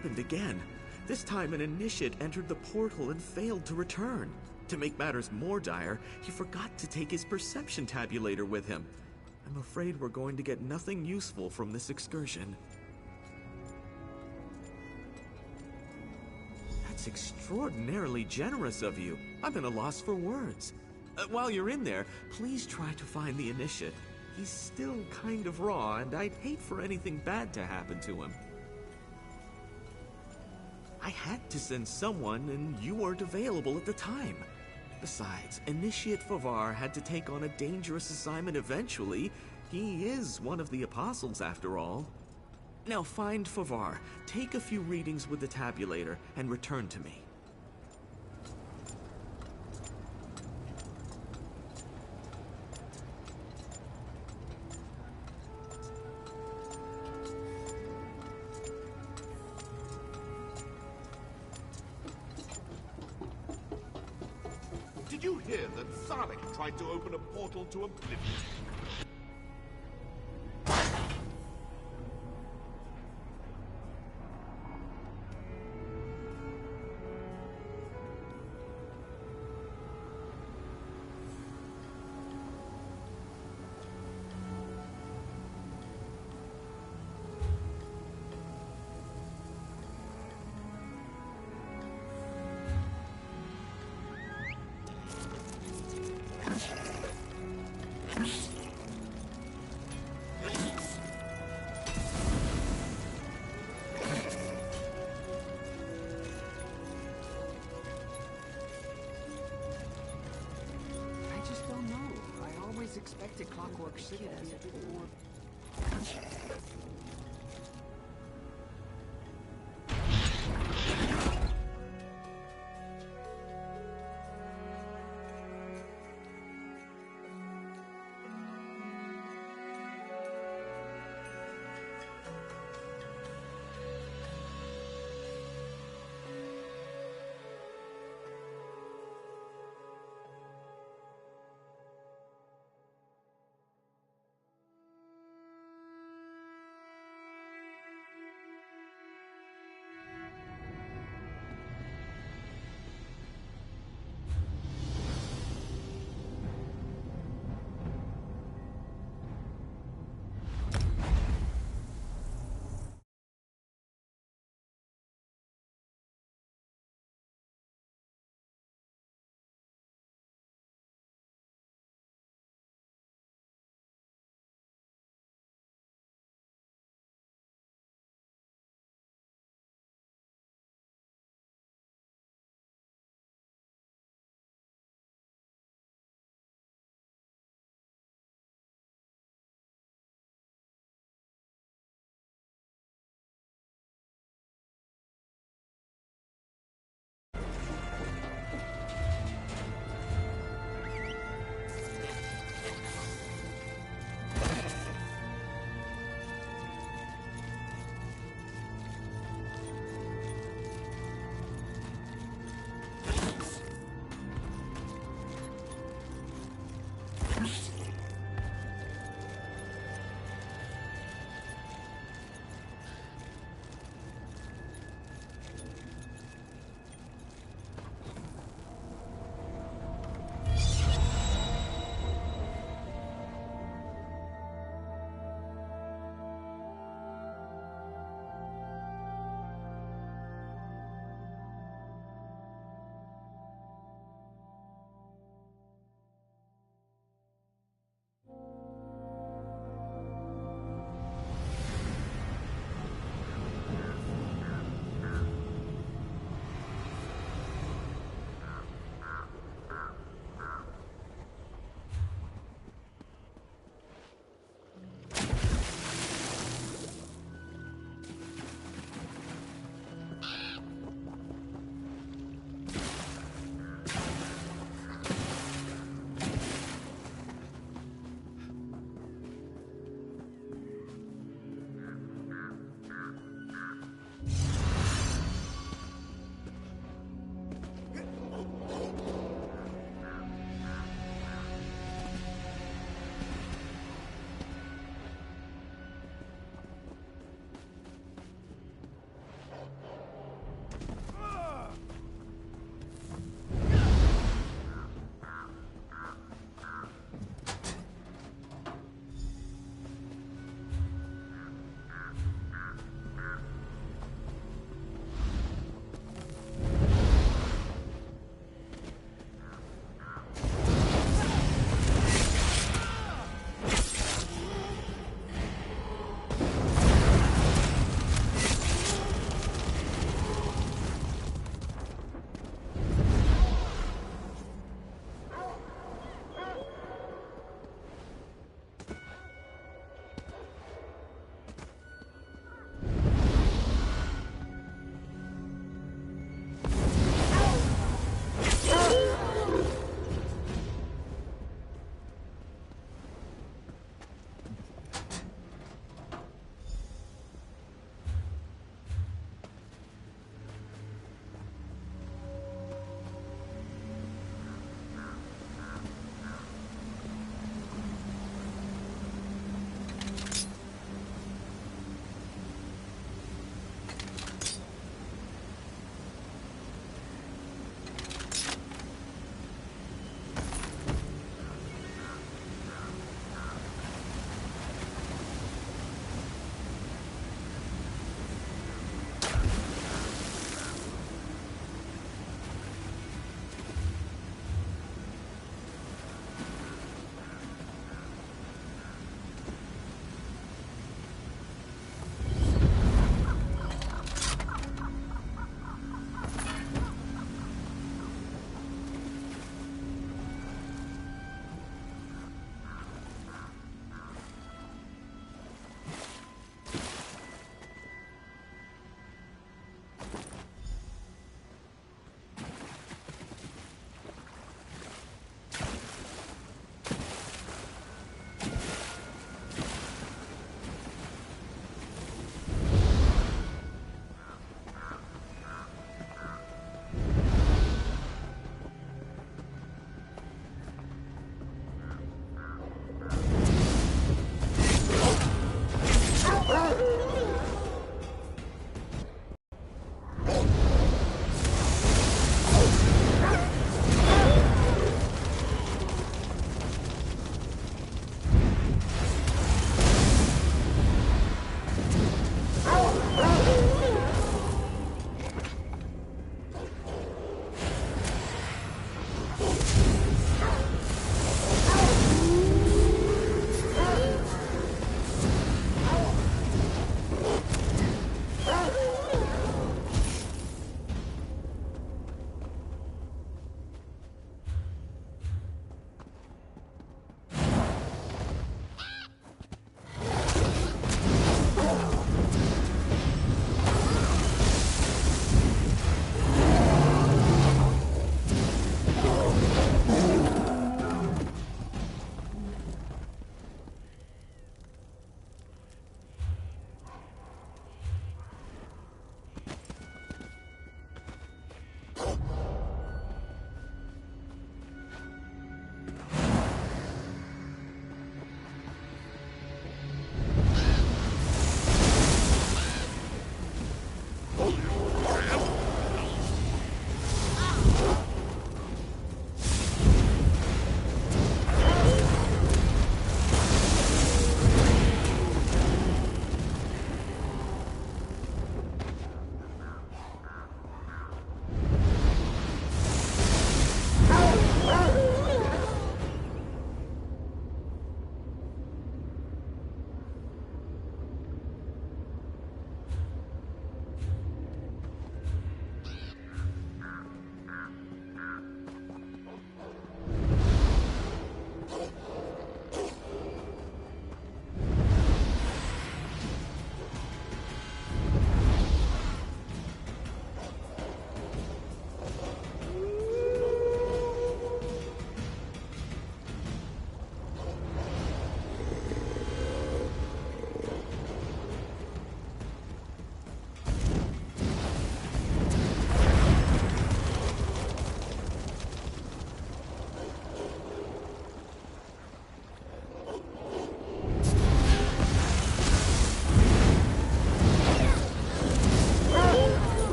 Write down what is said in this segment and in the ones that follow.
happened again. This time an initiate entered the portal and failed to return. To make matters more dire, he forgot to take his perception tabulator with him. I'm afraid we're going to get nothing useful from this excursion. That's extraordinarily generous of you. I'm at a loss for words. While you're in there, please try to find the initiate. He's still kind of raw, and I'd hate for anything bad to happen to him. I had to send someone, and you weren't available at the time. Besides, Initiate Favar had to take on a dangerous assignment eventually. He is one of the apostles, after all. Now find Favar, take a few readings with the tabulator, and return to me. Did you hear that Sonic tried to open a portal to oblivion? Expected Clockwork City to be a bit more...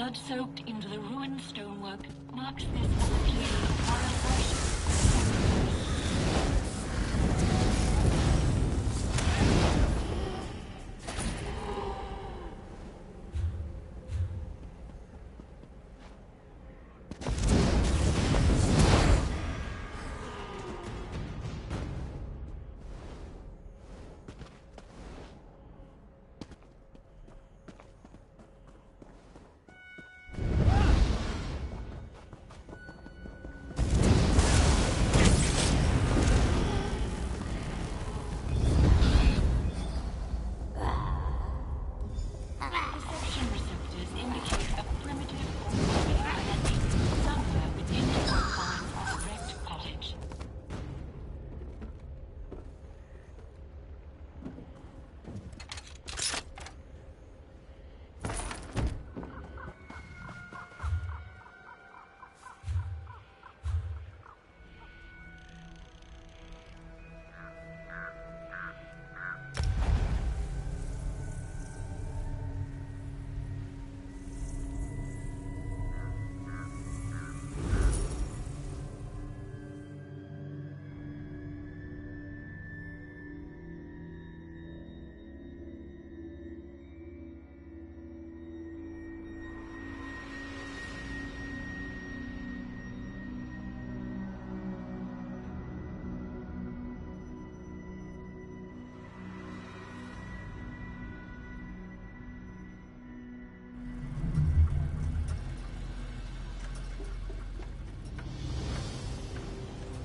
blood soaked into the ruined stonework marks this as a period of horror worship.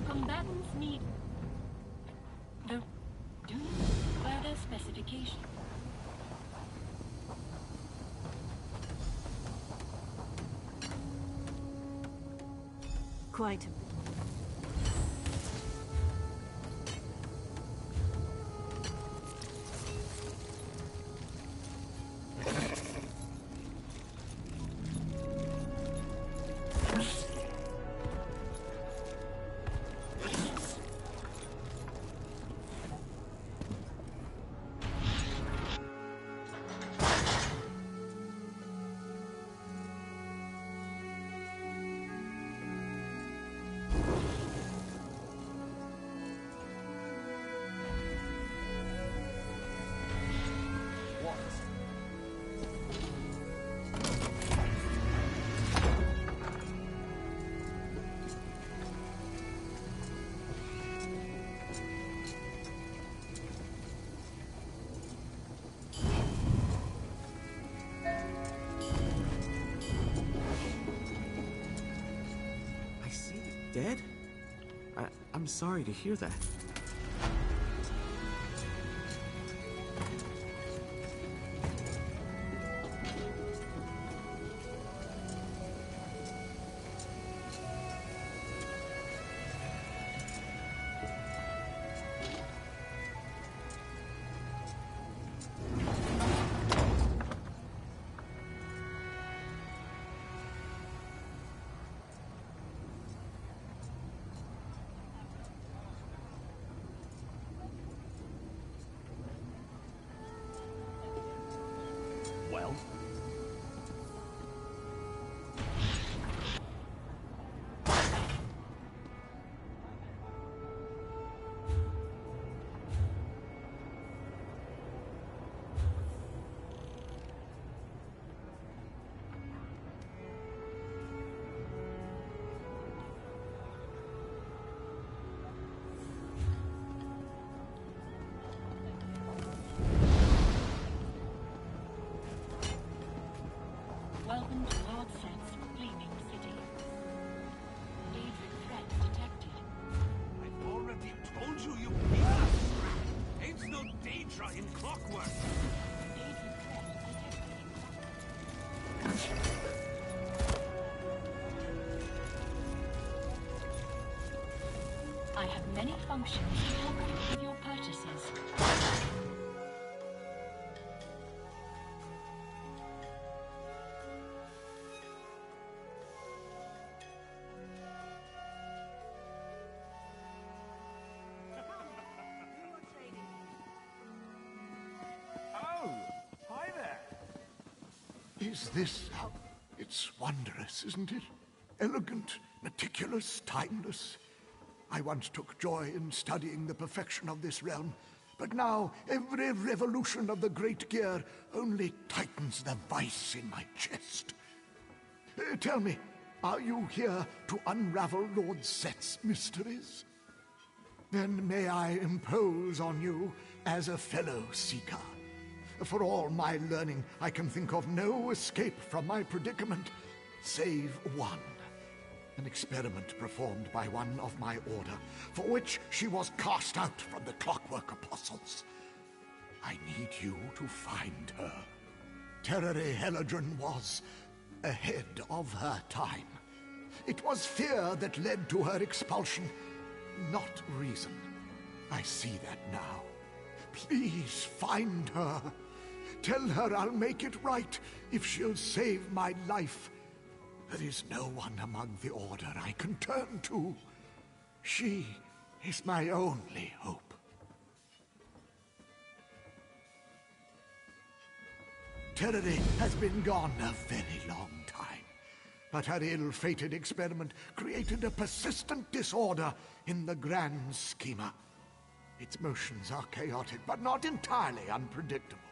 Combatants need the further specification. Quite. Dead? I'm sorry to hear that. Well? Welcome to Lord Set's Gleaming City. Daedric threat detected. I've already told you, you piece of crap! Ain't no Daedra in Clockwork! Daedric threat detected. I have many functions to help you with your purchases. Is this It's wondrous, isn't it? Elegant, meticulous, timeless. I once took joy in studying the perfection of this realm, but now every revolution of the great gear only tightens the vice in my chest. Tell me, are you here to unravel Lord Set's mysteries? Then may I impose on you as a fellow seeker. For all my learning, I can think of no escape from my predicament, save one. An experiment performed by one of my order, for which she was cast out from the Clockwork Apostles. I need you to find her. Terere Helladrin was ahead of her time. It was fear that led to her expulsion, not reason. I see that now. Please find her. Tell her I'll make it right if she'll save my life. There is no one among the Order I can turn to. She is my only hope. Terere has been gone a very long time, but her ill-fated experiment created a persistent disorder in the grand schema. Its motions are chaotic, but not entirely unpredictable.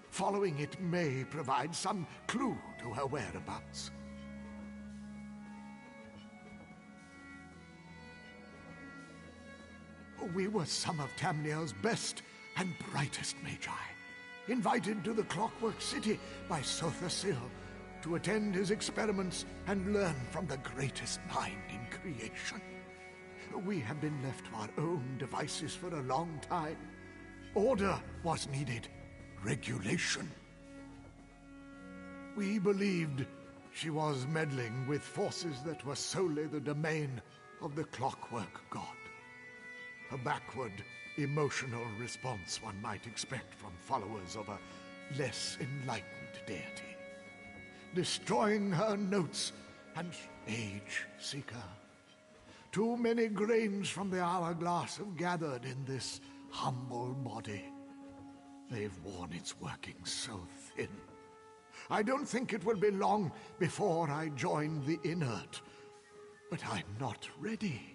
Following it may provide some clue to her whereabouts. We were some of Tamriel's best and brightest magi, invited to the Clockwork City by Sothasil to attend his experiments and learn from the greatest mind in creation. We have been left to our own devices for a long time. Order was needed, regulation. We believed she was meddling with forces that were solely the domain of the Clockwork God. A backward, emotional response one might expect from followers of a less enlightened deity. Destroying her notes and age seeker. Too many grains from the hourglass have gathered in this humble body. They've worn its workings so thin. I don't think it will be long before I join the inert, but I'm not ready.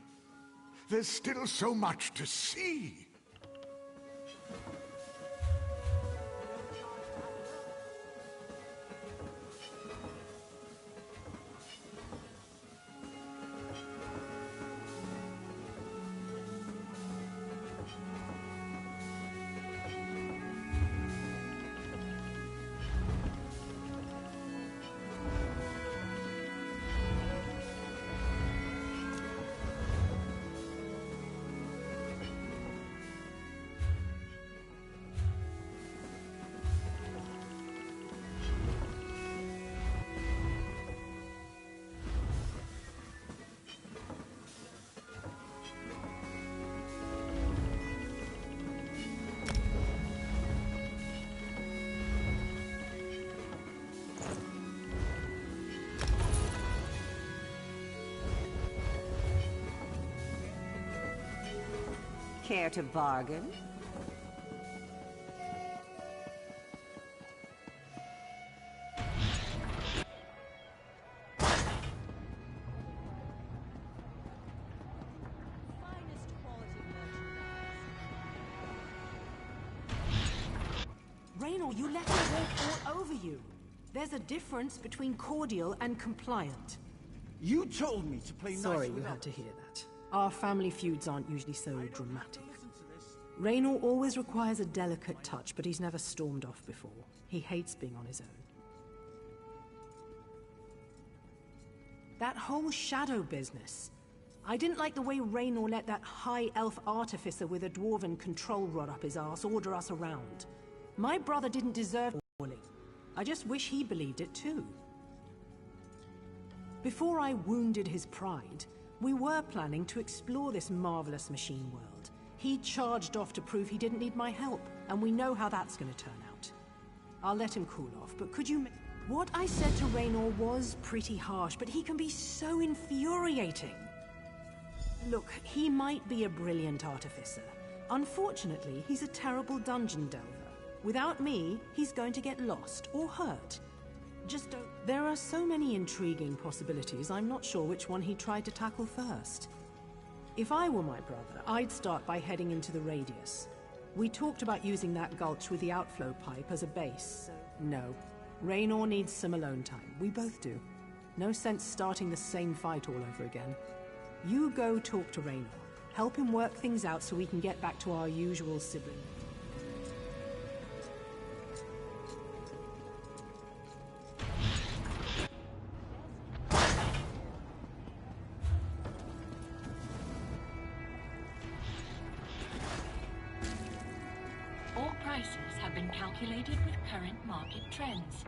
There's still so much to see. Care to bargain? Raynor, you let her walk all over you. There's a difference between cordial and compliant. You told me to play nice. Sorry you had to hear that. Our family feuds aren't usually so dramatic. Raynor always requires a delicate touch, but he's never stormed off before. He hates being on his own. That whole shadow business. I didn't like the way Raynor let that high elf artificer with a dwarven control rod up his arse order us around. My brother didn't deserve warning. I just wish he believed it too. Before I wounded his pride, we were planning to explore this marvelous machine world. He charged off to prove he didn't need my help, and we know how that's going to turn out. I'll let him cool off, but could you... What I said to Raynor was pretty harsh, but he can be so infuriating. Look, he might be a brilliant artificer. Unfortunately, he's a terrible dungeon delver. Without me, he's going to get lost or hurt. Just don't... There are so many intriguing possibilities, I'm not sure which one he tried to tackle first. If I were my brother, I'd start by heading into the radius. We talked about using that gulch with the outflow pipe as a base. No. Raynor needs some alone time. We both do. No sense starting the same fight all over again. You go talk to Raynor. Help him work things out so we can get back to our usual sibling. All prices have been calculated with current market trends.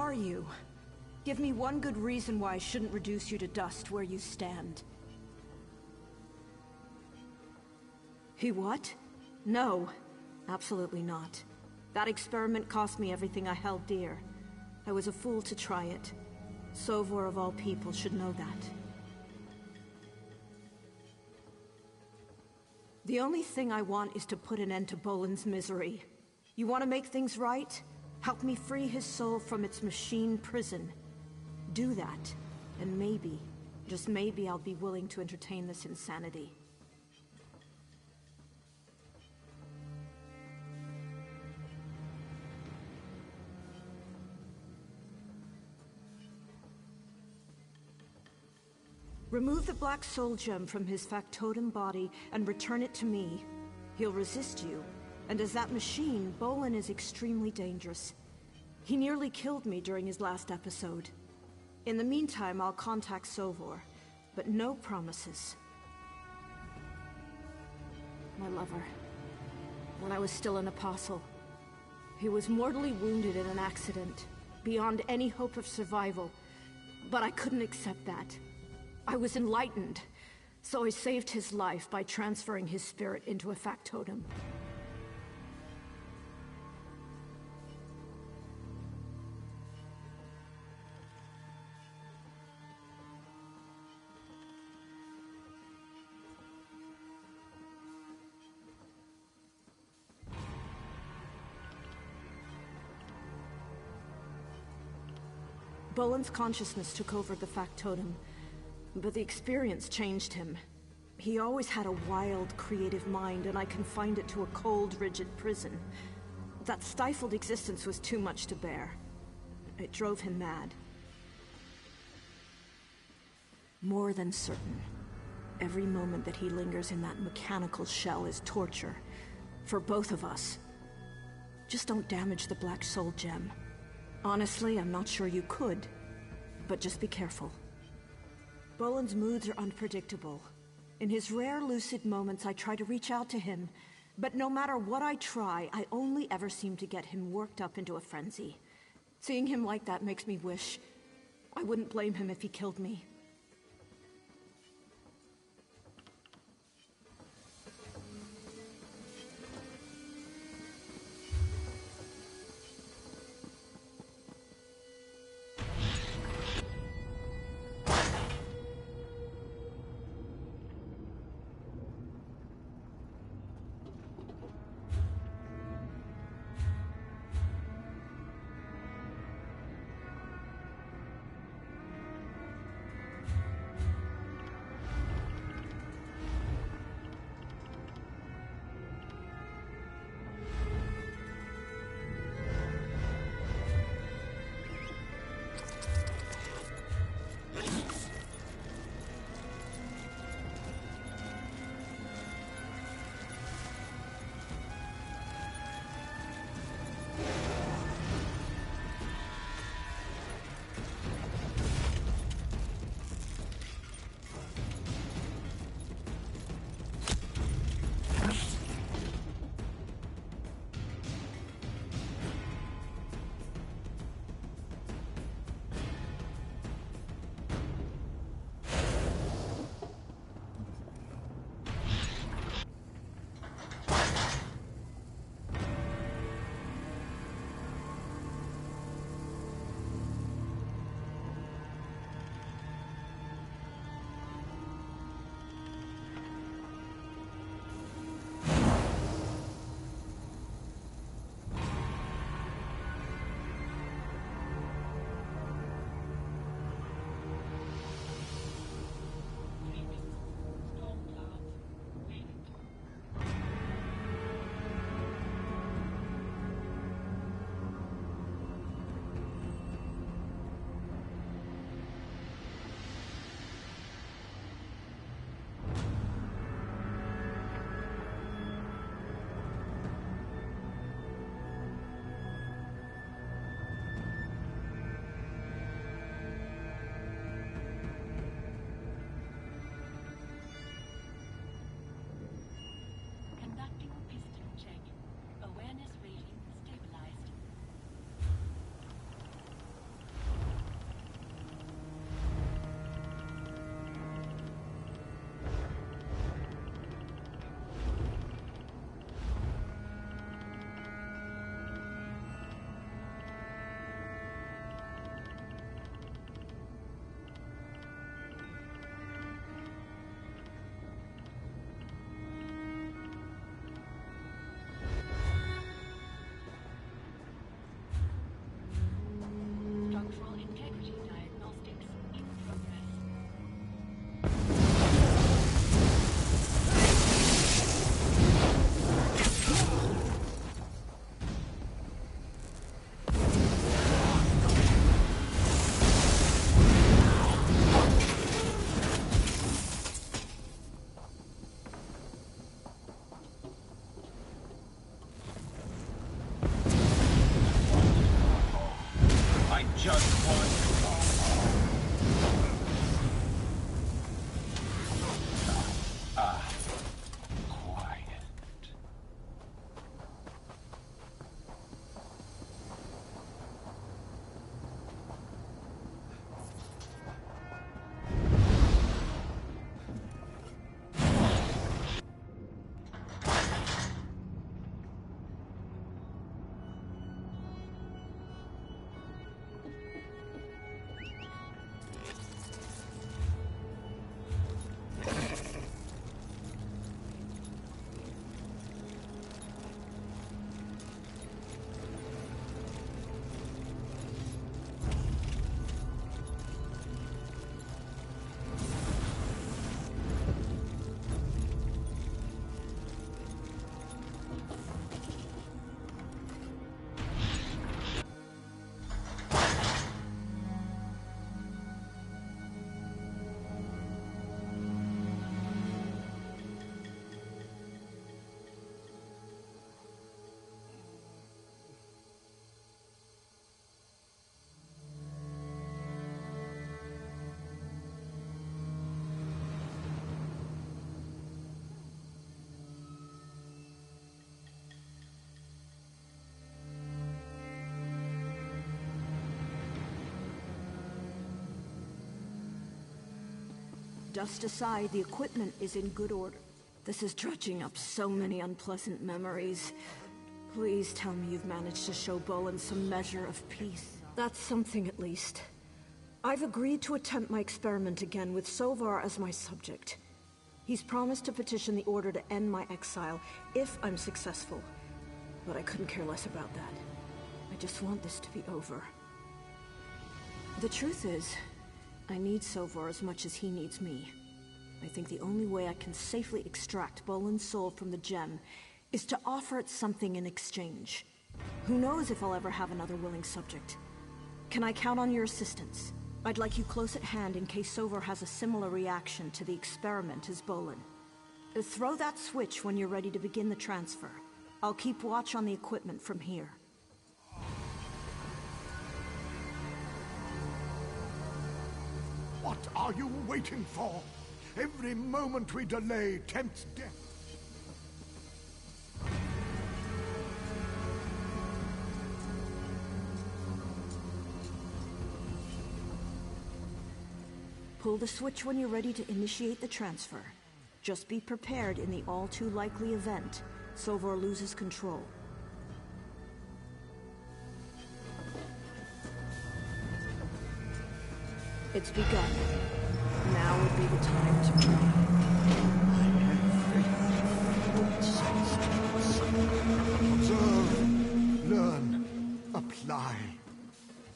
are you? Give me one good reason why I shouldn't reduce you to dust where you stand. He what? No, absolutely not. That experiment cost me everything I held dear. I was a fool to try it. Sovor of all people should know that. The only thing I want is to put an end to Bolan's misery. You want to make things right? Help me free his soul from its machine prison. Do that, and maybe, just maybe I'll be willing to entertain this insanity. Remove the Black Soul Gem from his factotum body and return it to me. He'll resist you, and as that machine, Bolan is extremely dangerous. He nearly killed me during his last episode. In the meantime, I'll contact Sovor, but no promises. My lover. When I was still an apostle. He was mortally wounded in an accident, beyond any hope of survival, but I couldn't accept that. I was enlightened, so I saved his life by transferring his spirit into a factotum. Bolan's consciousness took over the factotum, but the experience changed him. He always had a wild, creative mind, and I confined it to a cold, rigid prison. That stifled existence was too much to bear. It drove him mad. More than certain. Every moment that he lingers in that mechanical shell is torture. For both of us. Just don't damage the Black Soul Gem. Honestly, I'm not sure you could. But just be careful. Bolan's moods are unpredictable. In his rare lucid moments, I try to reach out to him. But no matter what I try, I only ever seem to get him worked up into a frenzy. Seeing him like that makes me wish I wouldn't blame him if he killed me. Dust aside, the equipment is in good order. This is dredging up so many unpleasant memories. Please tell me you've managed to show Bolin some measure of peace. That's something at least. I've agreed to attempt my experiment again with Sovar as my subject. He's promised to petition the Order to end my exile if I'm successful. But I couldn't care less about that. I just want this to be over. The truth is, I need Sovar as much as he needs me. I think the only way I can safely extract Bolin's soul from the gem is to offer it something in exchange. Who knows if I'll ever have another willing subject? Can I count on your assistance? I'd like you close at hand in case Sovar has a similar reaction to the experiment as Bolin. Throw that switch when you're ready to begin the transfer. I'll keep watch on the equipment from here. What are you waiting for? Every moment we delay tempts death. Pull the switch when you're ready to initiate the transfer. Just be prepared in the all-too-likely event Sovar loses control. It's begun. Now would be the time to pray. I have faith. Observe, learn, apply.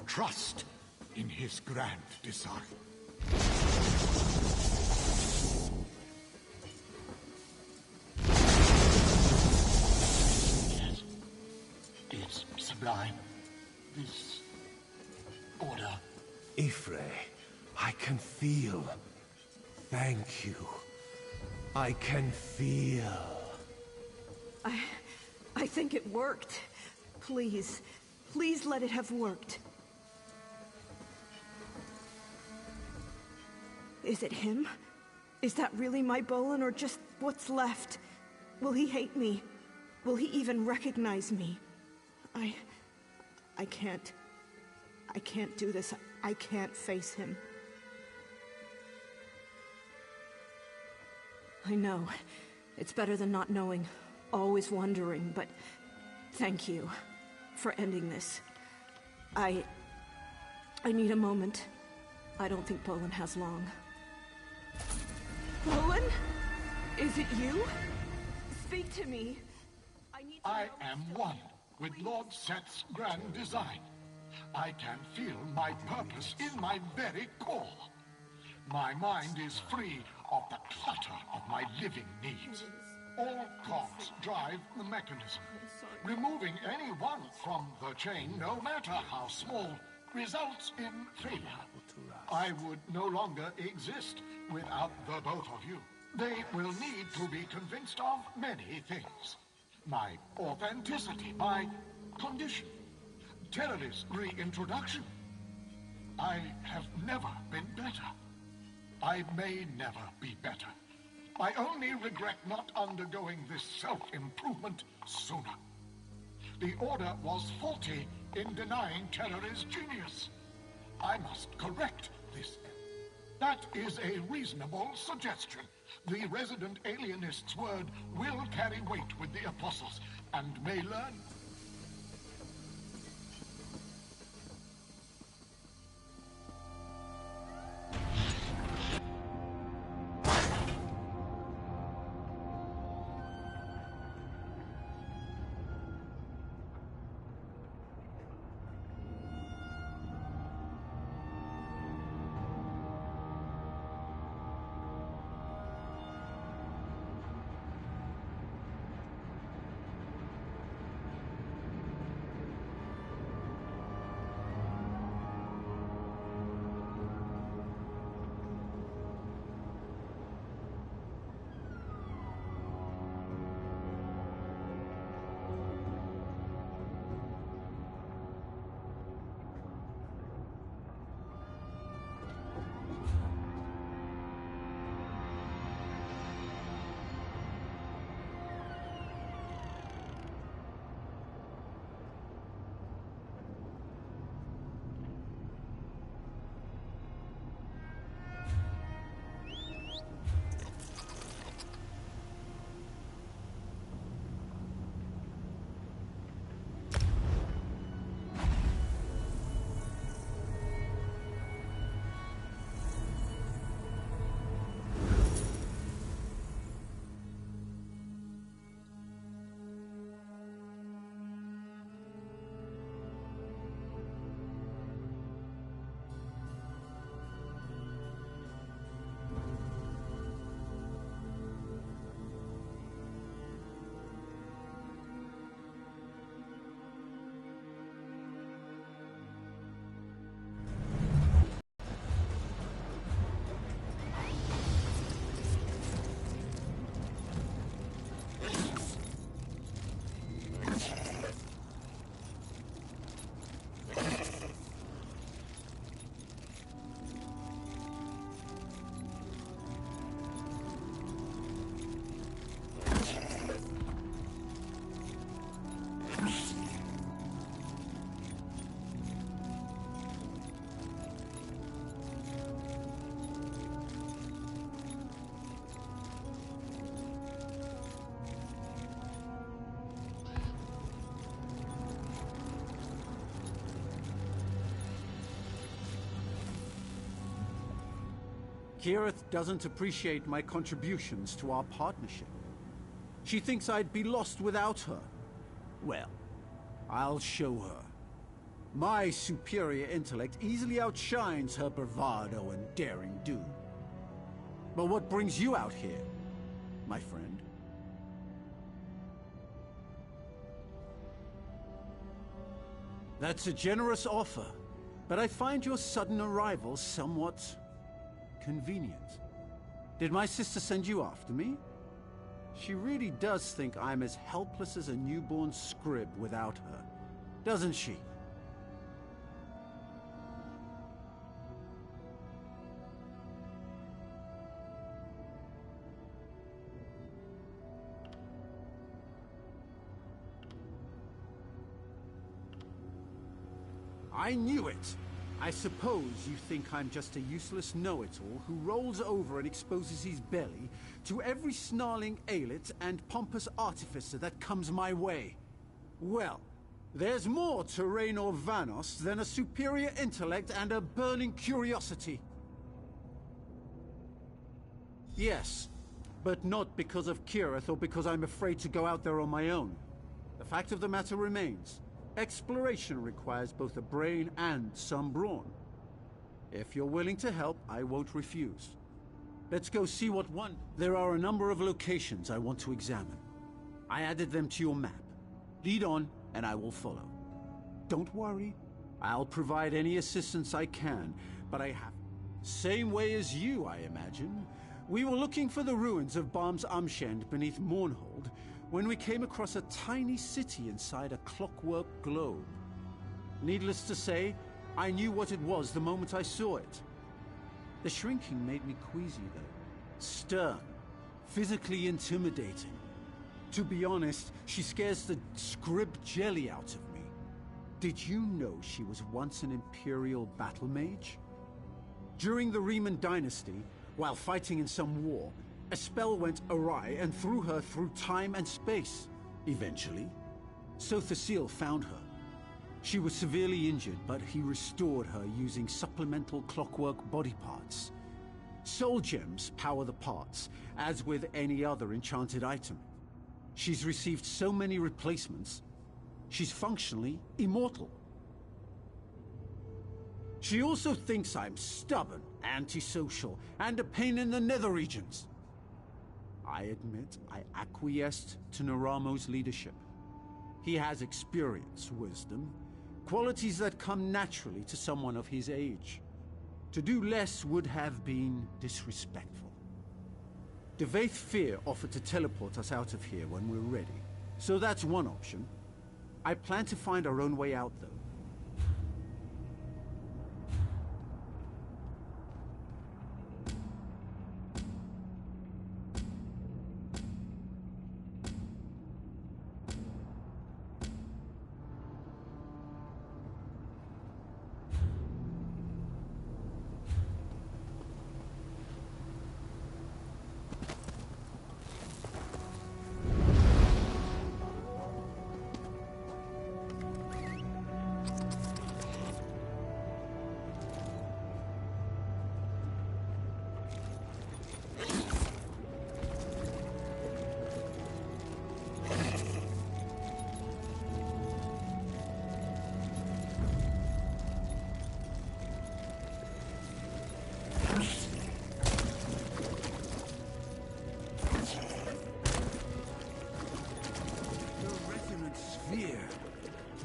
Trust in his grand design. Yes, it's sublime. This order. Ifre, I can feel. Thank you. I can feel. I think it worked. Please, please let it have worked. Is it him? Is that really my Bolin, or just what's left? Will he hate me? Will he even recognize me? I can't do this. I can't face him. I know. It's better than not knowing. Always wondering, but thank you for ending this. I need a moment. I don't think Bolin has long. Bolin? Is it you? Speak to me. I am one with Lord Set's grand design. I can feel my purpose in my very core. My mind is free of the clutter of my living needs. All cogs drive the mechanism. Removing any one from the chain, no matter how small, results in failure. I would no longer exist without the both of you. They will need to be convinced of many things. My authenticity, my condition, terrorist reintroduction. I have never been better. I may never be better. I only regret not undergoing this self-improvement sooner. The Order was faulty in denying terrorist genius. I must correct this. That is a reasonable suggestion. The resident alienist's word will carry weight with the apostles, and may learn. Kirith doesn't appreciate my contributions to our partnership. She thinks I'd be lost without her. Well, I'll show her. My superior intellect easily outshines her bravado and daring do. But what brings you out here, my friend? That's a generous offer, but I find your sudden arrival somewhat convenient. Did my sister send you after me? She really does think I'm as helpless as a newborn scrib without her, doesn't she? I knew it! I suppose you think I'm just a useless know-it-all who rolls over and exposes his belly to every snarling aelit and pompous artificer that comes my way. Well, there's more to Raynor Vanos than a superior intellect and a burning curiosity. Yes, but not because of Kirith or because I'm afraid to go out there on my own. The fact of the matter remains. Exploration requires both a brain and some brawn. If you're willing to help, I won't refuse. Let's go see what one... There are a number of locations I want to examine. I added them to your map. Lead on, and I will follow. Don't worry. I'll provide any assistance I can, but I have... Same way as you, I imagine. We were looking for the ruins of Barm's Amshend beneath Mournhold, when we came across a tiny city inside a clockwork globe. Needless to say, I knew what it was the moment I saw it. The shrinking made me queasy, though. Stern. Physically intimidating. To be honest, she scares the scrib jelly out of me. Did you know she was once an Imperial battle mage? During the Riemann dynasty, while fighting in some war, a spell went awry and threw her through time and space. Eventually, Sothasil found her. She was severely injured, but he restored her using supplemental clockwork body parts. Soul gems power the parts, as with any other enchanted item. She's received so many replacements, she's functionally immortal. She also thinks I'm stubborn, antisocial, and a pain in the nether regions. I admit I acquiesced to Naramo's leadership. He has experience, wisdom, qualities that come naturally to someone of his age. To do less would have been disrespectful. Devaith Fear offered to teleport us out of here when we're ready, so that's one option. I plan to find our own way out, though.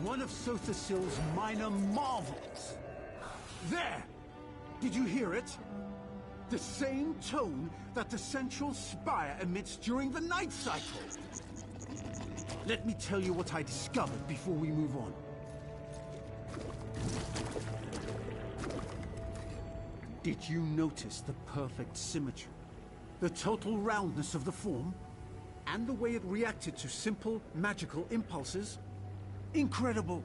One of Sothasil's minor marvels. There! Did you hear it? The same tone that the central spire emits during the night cycle. Let me tell you what I discovered before we move on. Did you notice the perfect symmetry? The total roundness of the form? And the way it reacted to simple magical impulses? Incredible!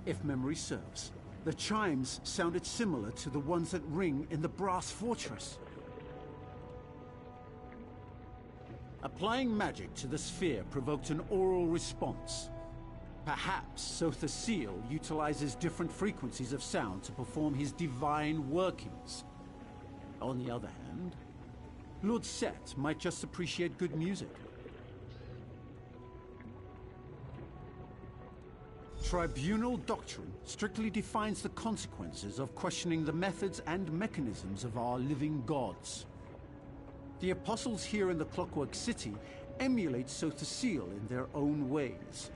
If memory serves, the chimes sounded similar to the ones that ring in the Brass Fortress. Applying magic to the sphere provoked an oral response. Perhaps Sothasil utilizes different frequencies of sound to perform his divine workings. On the other hand, Lord Set might just appreciate good music. Tribunal doctrine strictly defines the consequences of questioning the methods and mechanisms of our living gods. The apostles here in the Clockwork City emulate Sothasiel in their own ways.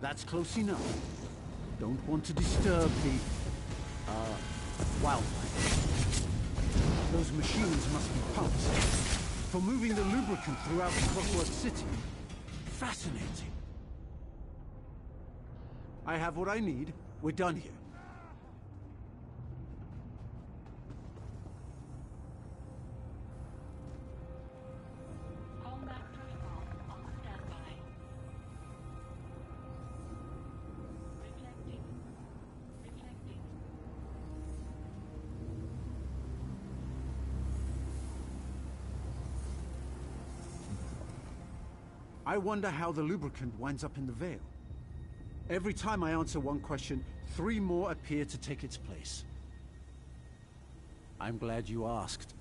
That's close enough. Don't want to disturb the, wildlife. Those machines must be pumps for moving the lubricant throughout the Clockwork City. Fascinating. I have what I need. We're done here. I wonder how the lubricant winds up in the Veil. Every time I answer one question, 3 more appear to take its place. I'm glad you asked.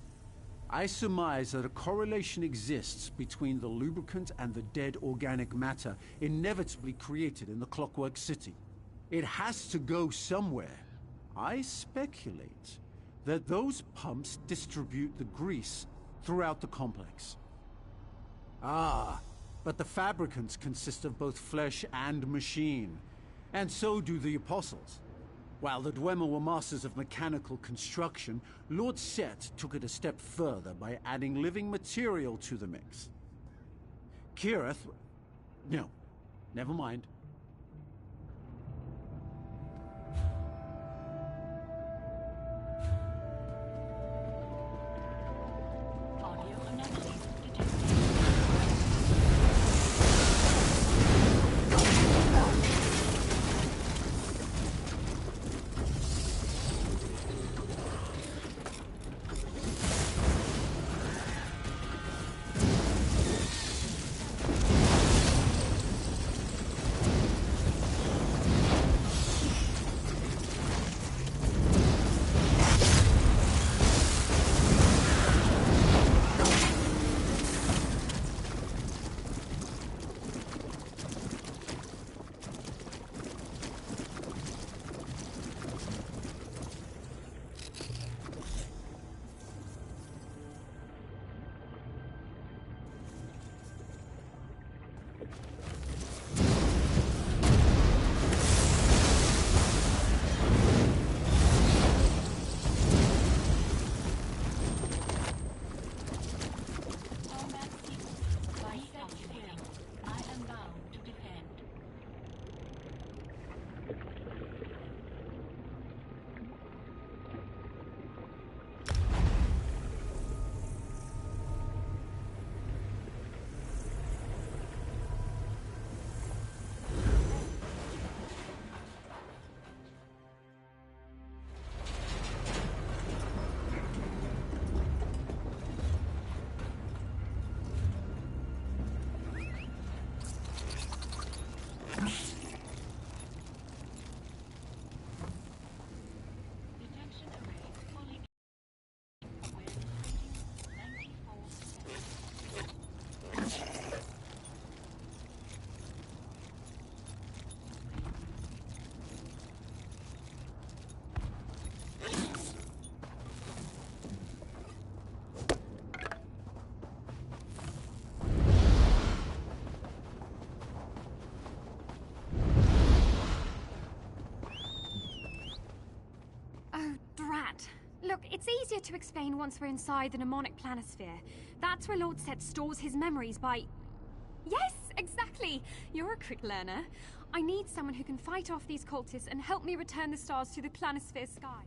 I surmise that a correlation exists between the lubricant and the dead organic matter inevitably created in the Clockwork City. It has to go somewhere. I speculate that those pumps distribute the grease throughout the complex. But the fabricants consist of both flesh and machine, and so do the apostles. While the Dwemer were masters of mechanical construction, Lord Set took it a step further by adding living material to the mix. Kirith... No, never mind. Look, it's easier to explain once we're inside the mnemonic planisphere. That's where Lord Set stores his memories by... Yes, exactly! You're a quick learner. I need someone who can fight off these cultists and help me return the stars to the planisphere sky.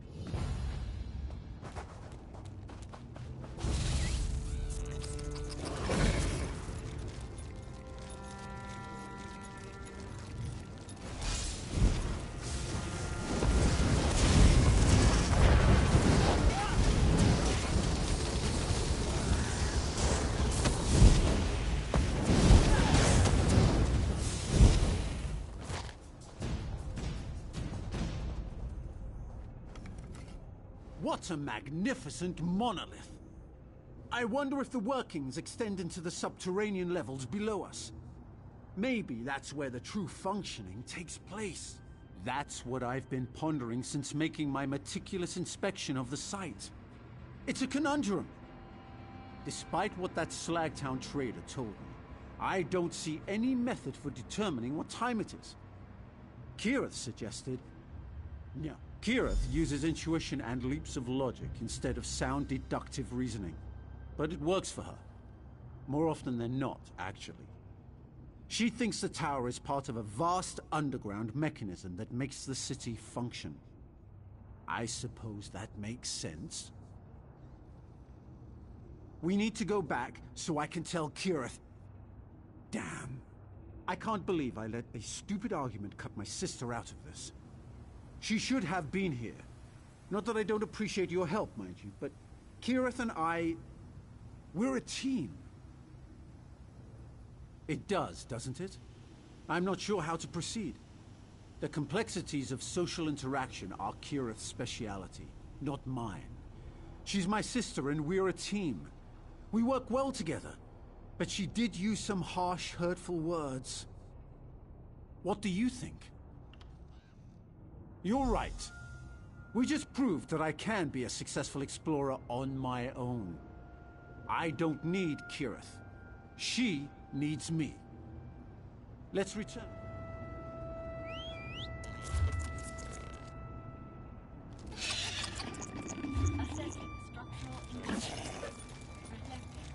What a magnificent monolith! I wonder if the workings extend into the subterranean levels below us. Maybe that's where the true functioning takes place. That's what I've been pondering since making my meticulous inspection of the site. It's a conundrum. Despite what that Slagtown trader told me, I don't see any method for determining what time it is. Kirith suggested... No. Kirith uses intuition and leaps of logic instead of sound deductive reasoning. But it works for her. More often than not, actually. She thinks the tower is part of a vast underground mechanism that makes the city function. I suppose that makes sense. We need to go back so I can tell Kirith... Damn. I can't believe I let a stupid argument cut my sister out of this. She should have been here. Not that I don't appreciate your help, mind you, but Kirith and I... we're a team. It does, doesn't it? I'm not sure how to proceed. The complexities of social interaction are Kirith's speciality, not mine. She's my sister and we're a team. We work well together, but she did use some harsh, hurtful words. What do you think? You're right. We just proved that I can be a successful explorer on my own. I don't need Kirith. She needs me. Let's return. Assessing structural integrity. Reflecting.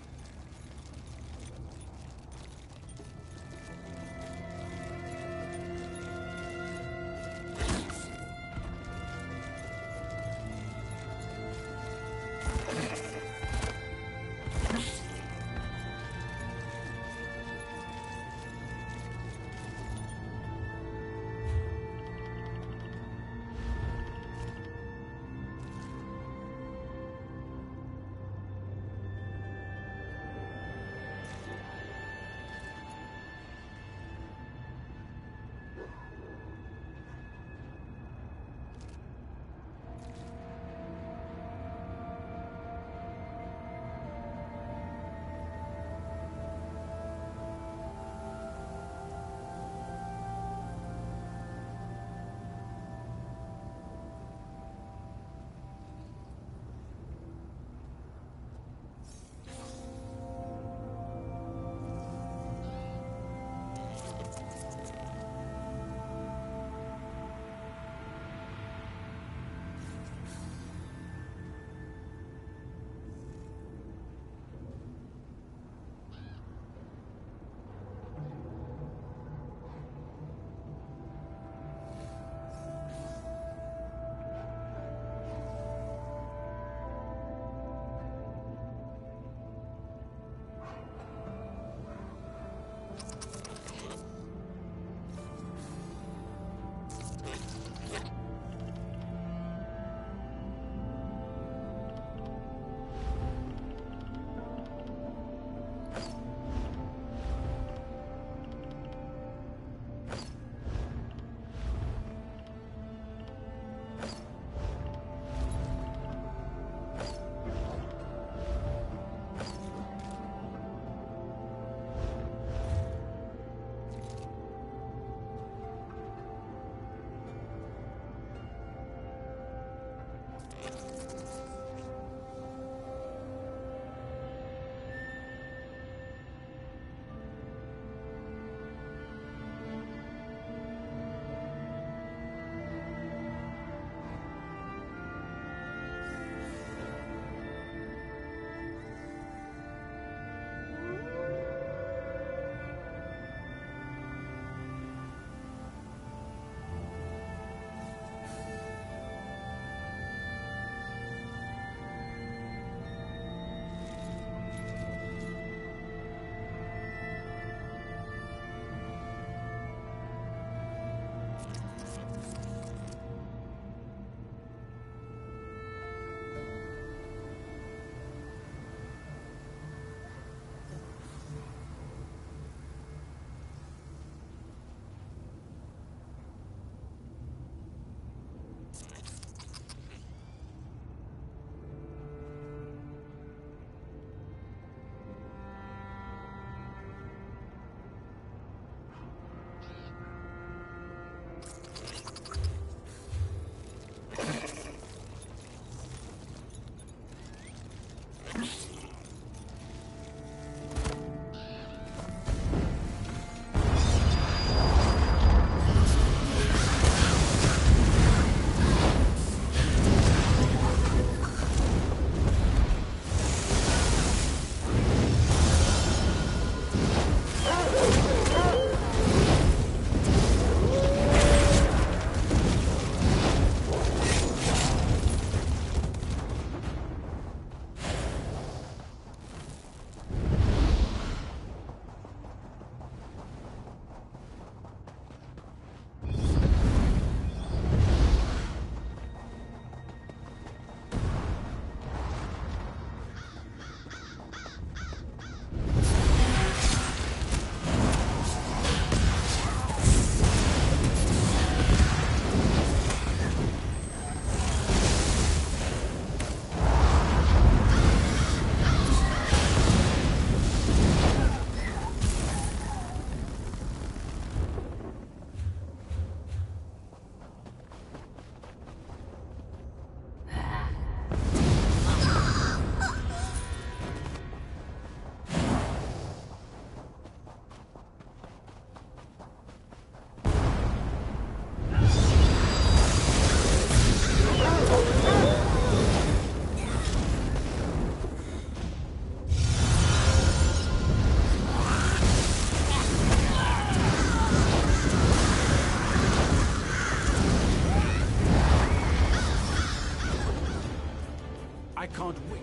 I can't wait.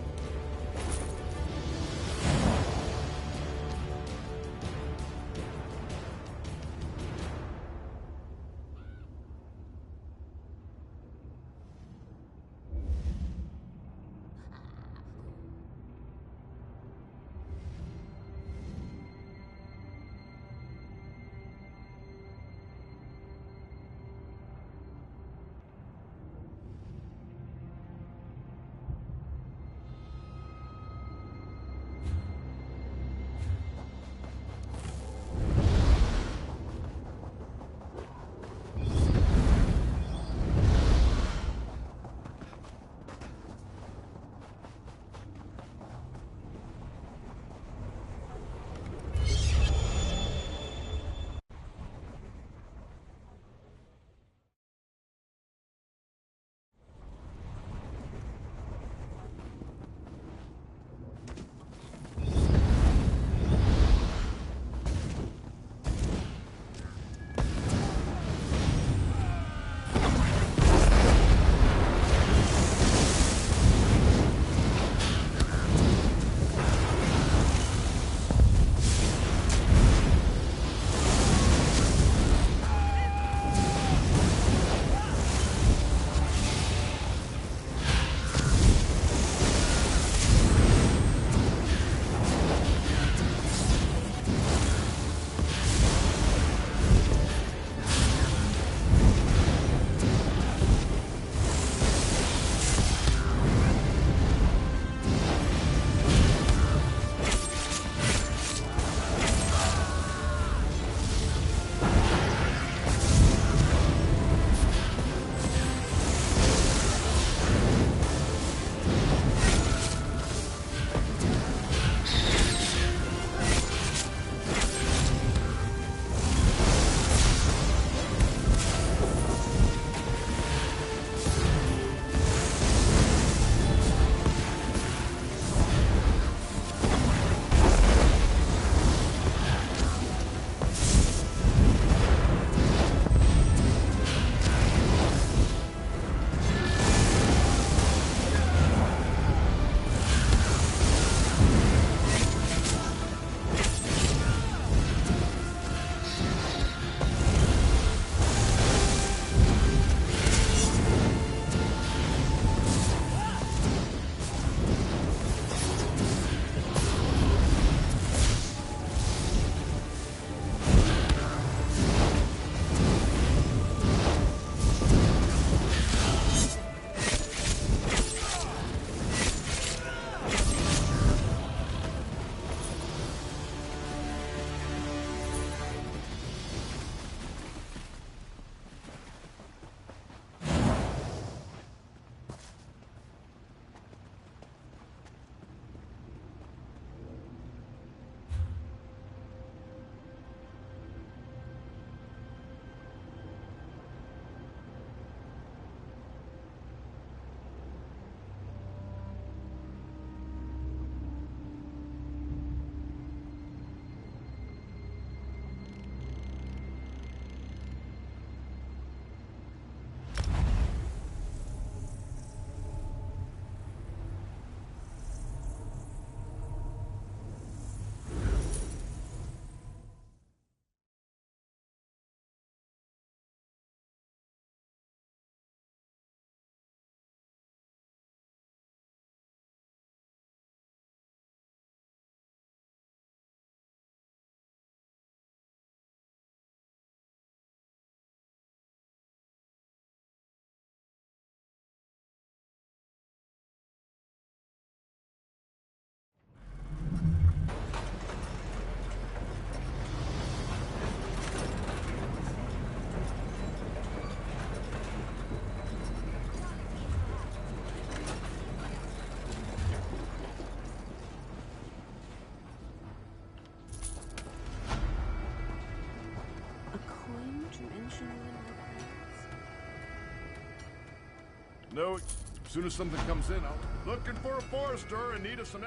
No, as soon as something comes in, I'll... Looking for a forester in need of some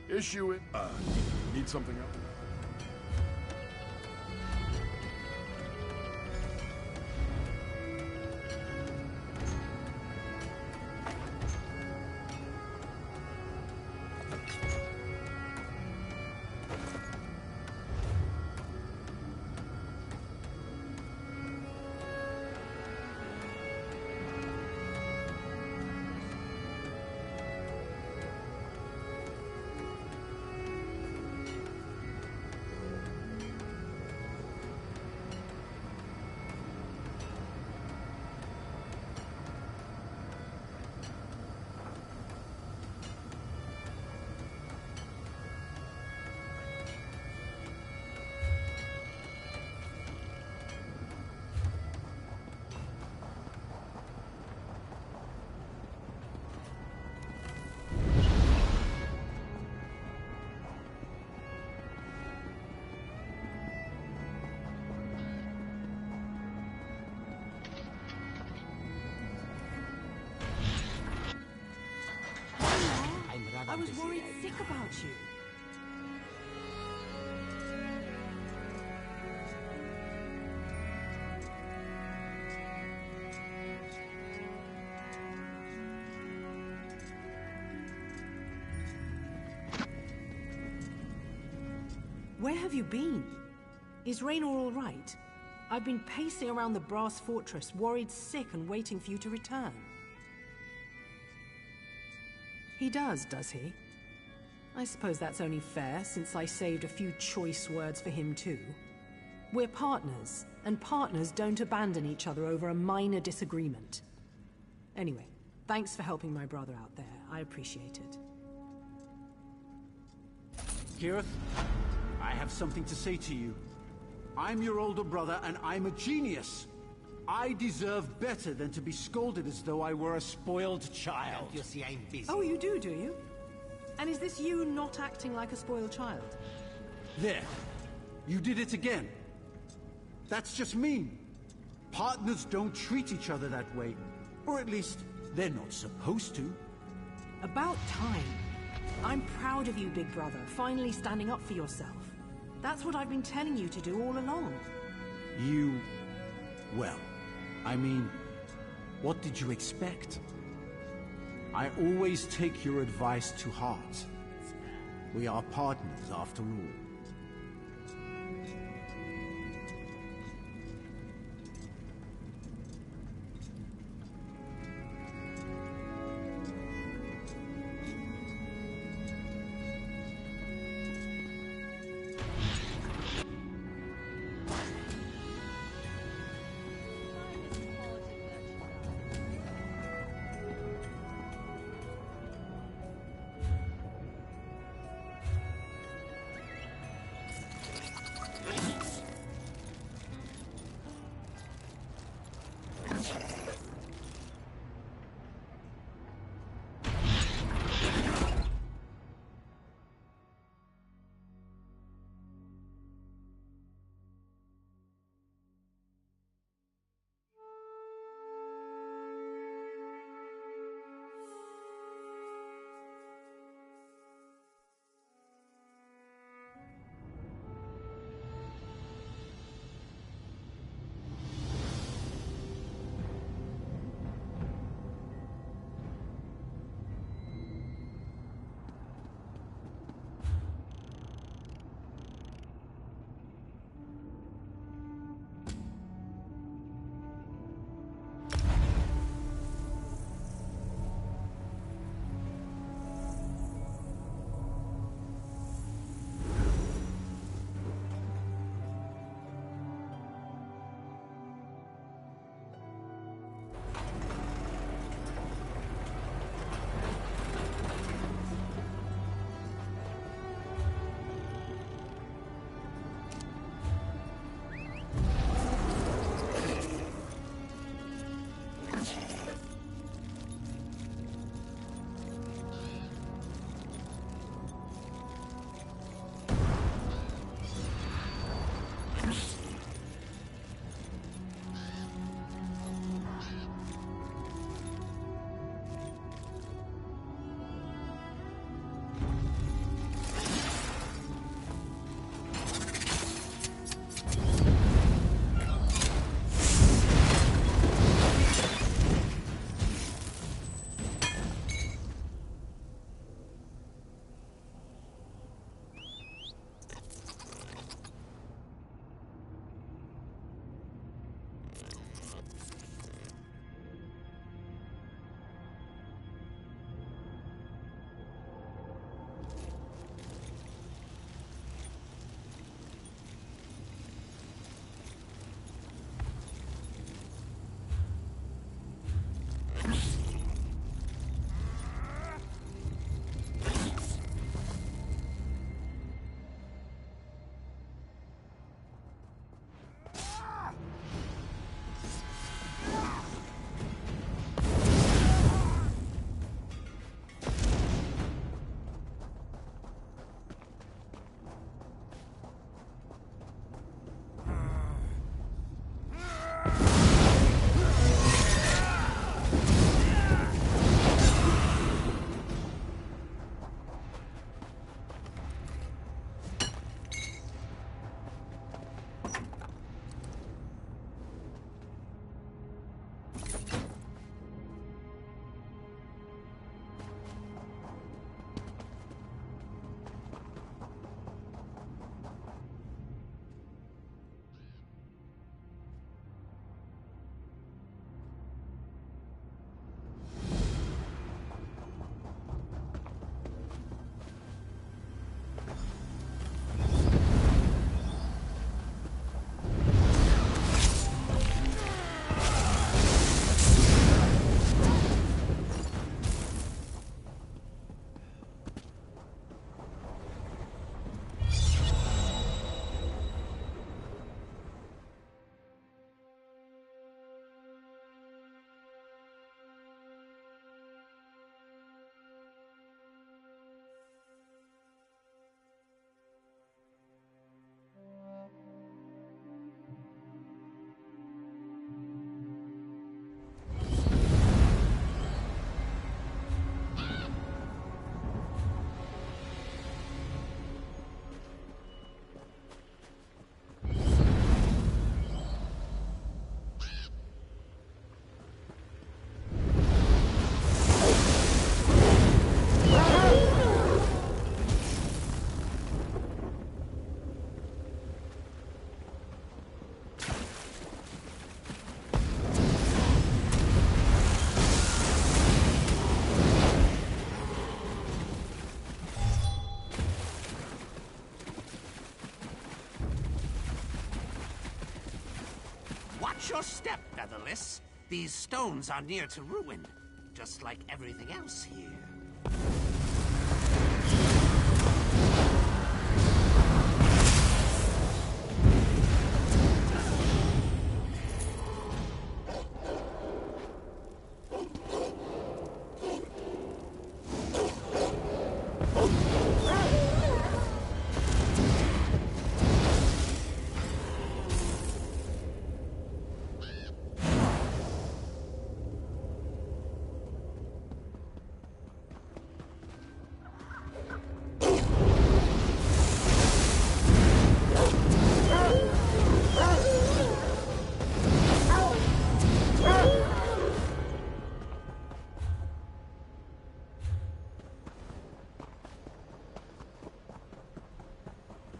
issue it. Need something else? I was worried sick about you. Where have you been? Is Raynor all right? I've been pacing around the brass fortress, worried sick and waiting for you to return. He does he? I suppose that's only fair, since I saved a few choice words for him too. We're partners, and partners don't abandon each other over a minor disagreement. Anyway, thanks for helping my brother out there. I appreciate it. Kirith, I have something to say to you. I'm your older brother, and I'm a genius. I deserve better than to be scolded as though I were a spoiled child. You see, I'm busy. Oh, you do you? And is this you not acting like a spoiled child? There. You did it again. That's just mean. Partners don't treat each other that way. Or at least, they're not supposed to. About time. I'm proud of you, big brother, finally standing up for yourself. That's what I've been telling you to do all along. Well, I mean, what did you expect? I always take your advice to heart. We are partners, after all. your step, Featherless. These stones are near to ruin, just like everything else here.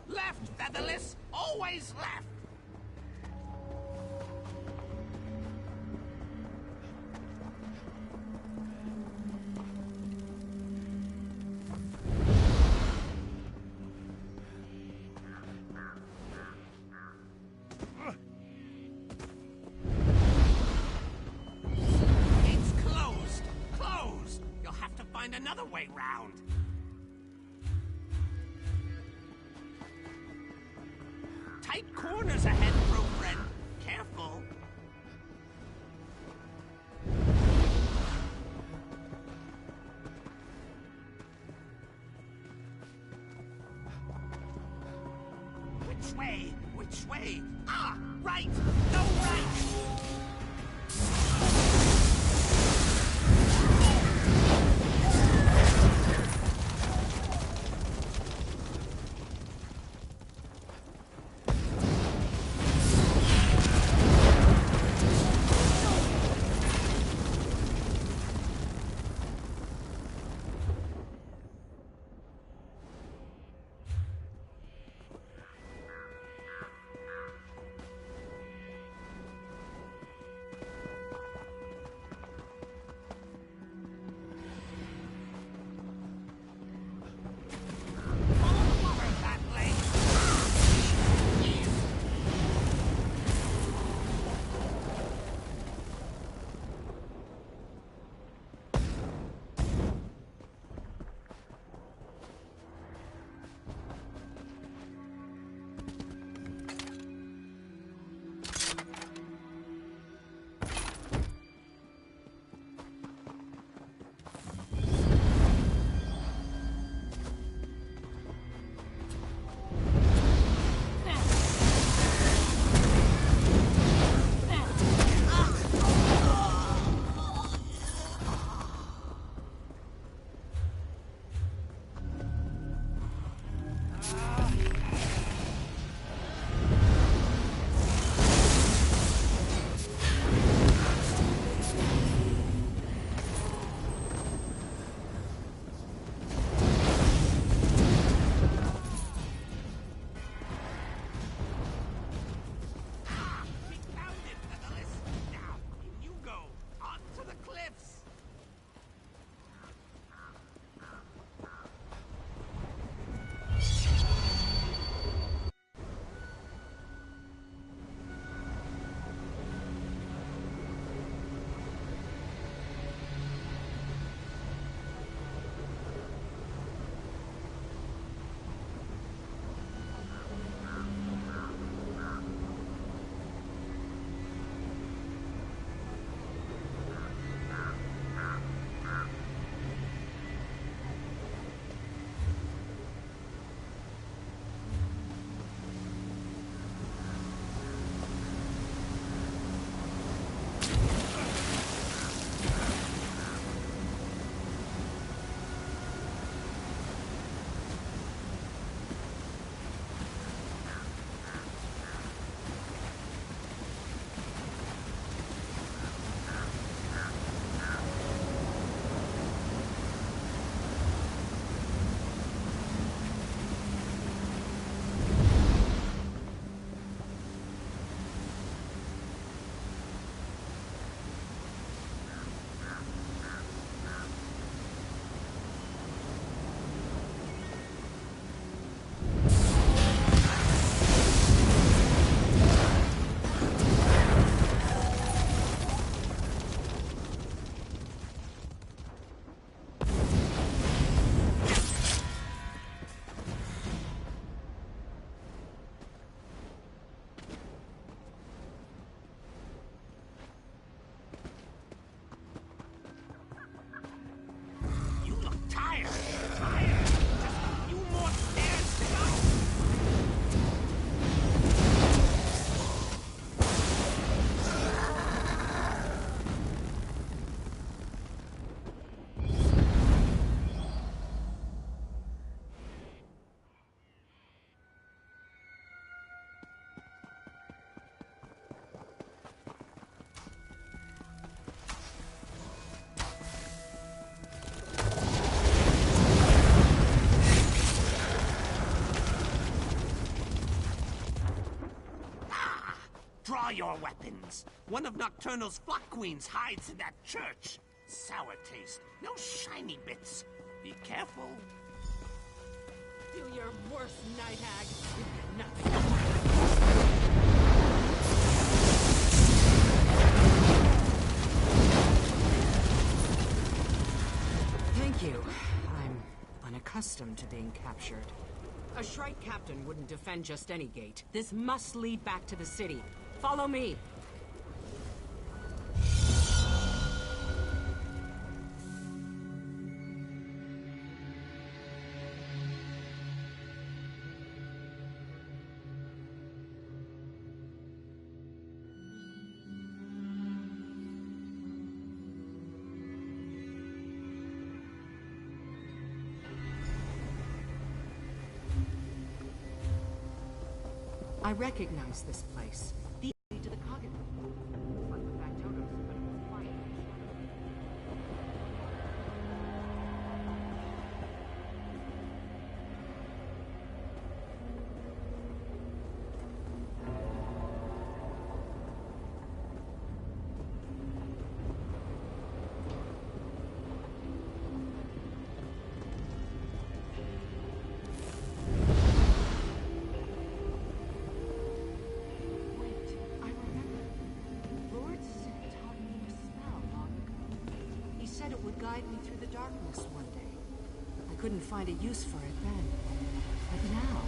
Left, Featherless! Always left! It's closed! Closed! You'll have to find another way round. Tight corners ahead, bro friend. Careful. Which way? Which way? Ah, right! No right! are your weapons? One of Nocturnal's flock queens hides in that church. Sour taste, no shiny bits. Be careful. Do your worst, night hag. You cannot. Thank you. I'm unaccustomed to being captured. A Shrike captain wouldn't defend just any gate. This must lead back to the city. Follow me. I recognize this place. The to the Coggan. Looks like the factotum, but it was quiet. Guide me through the darkness one day. I couldn't find a use for it then, but now...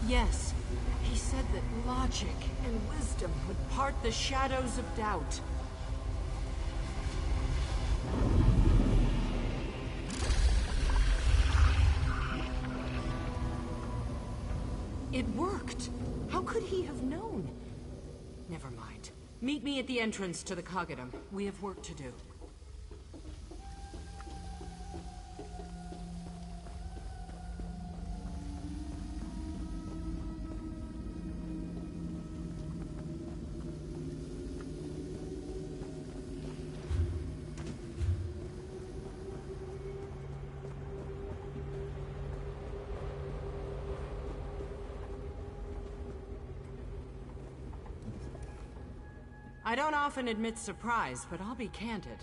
Yes, he said that logic and wisdom would part the shadows of doubt. It worked! How could he have known? Never mind. Meet me at the entrance to the Coggadum. We have work to do. I don't often admit surprise, but I'll be candid.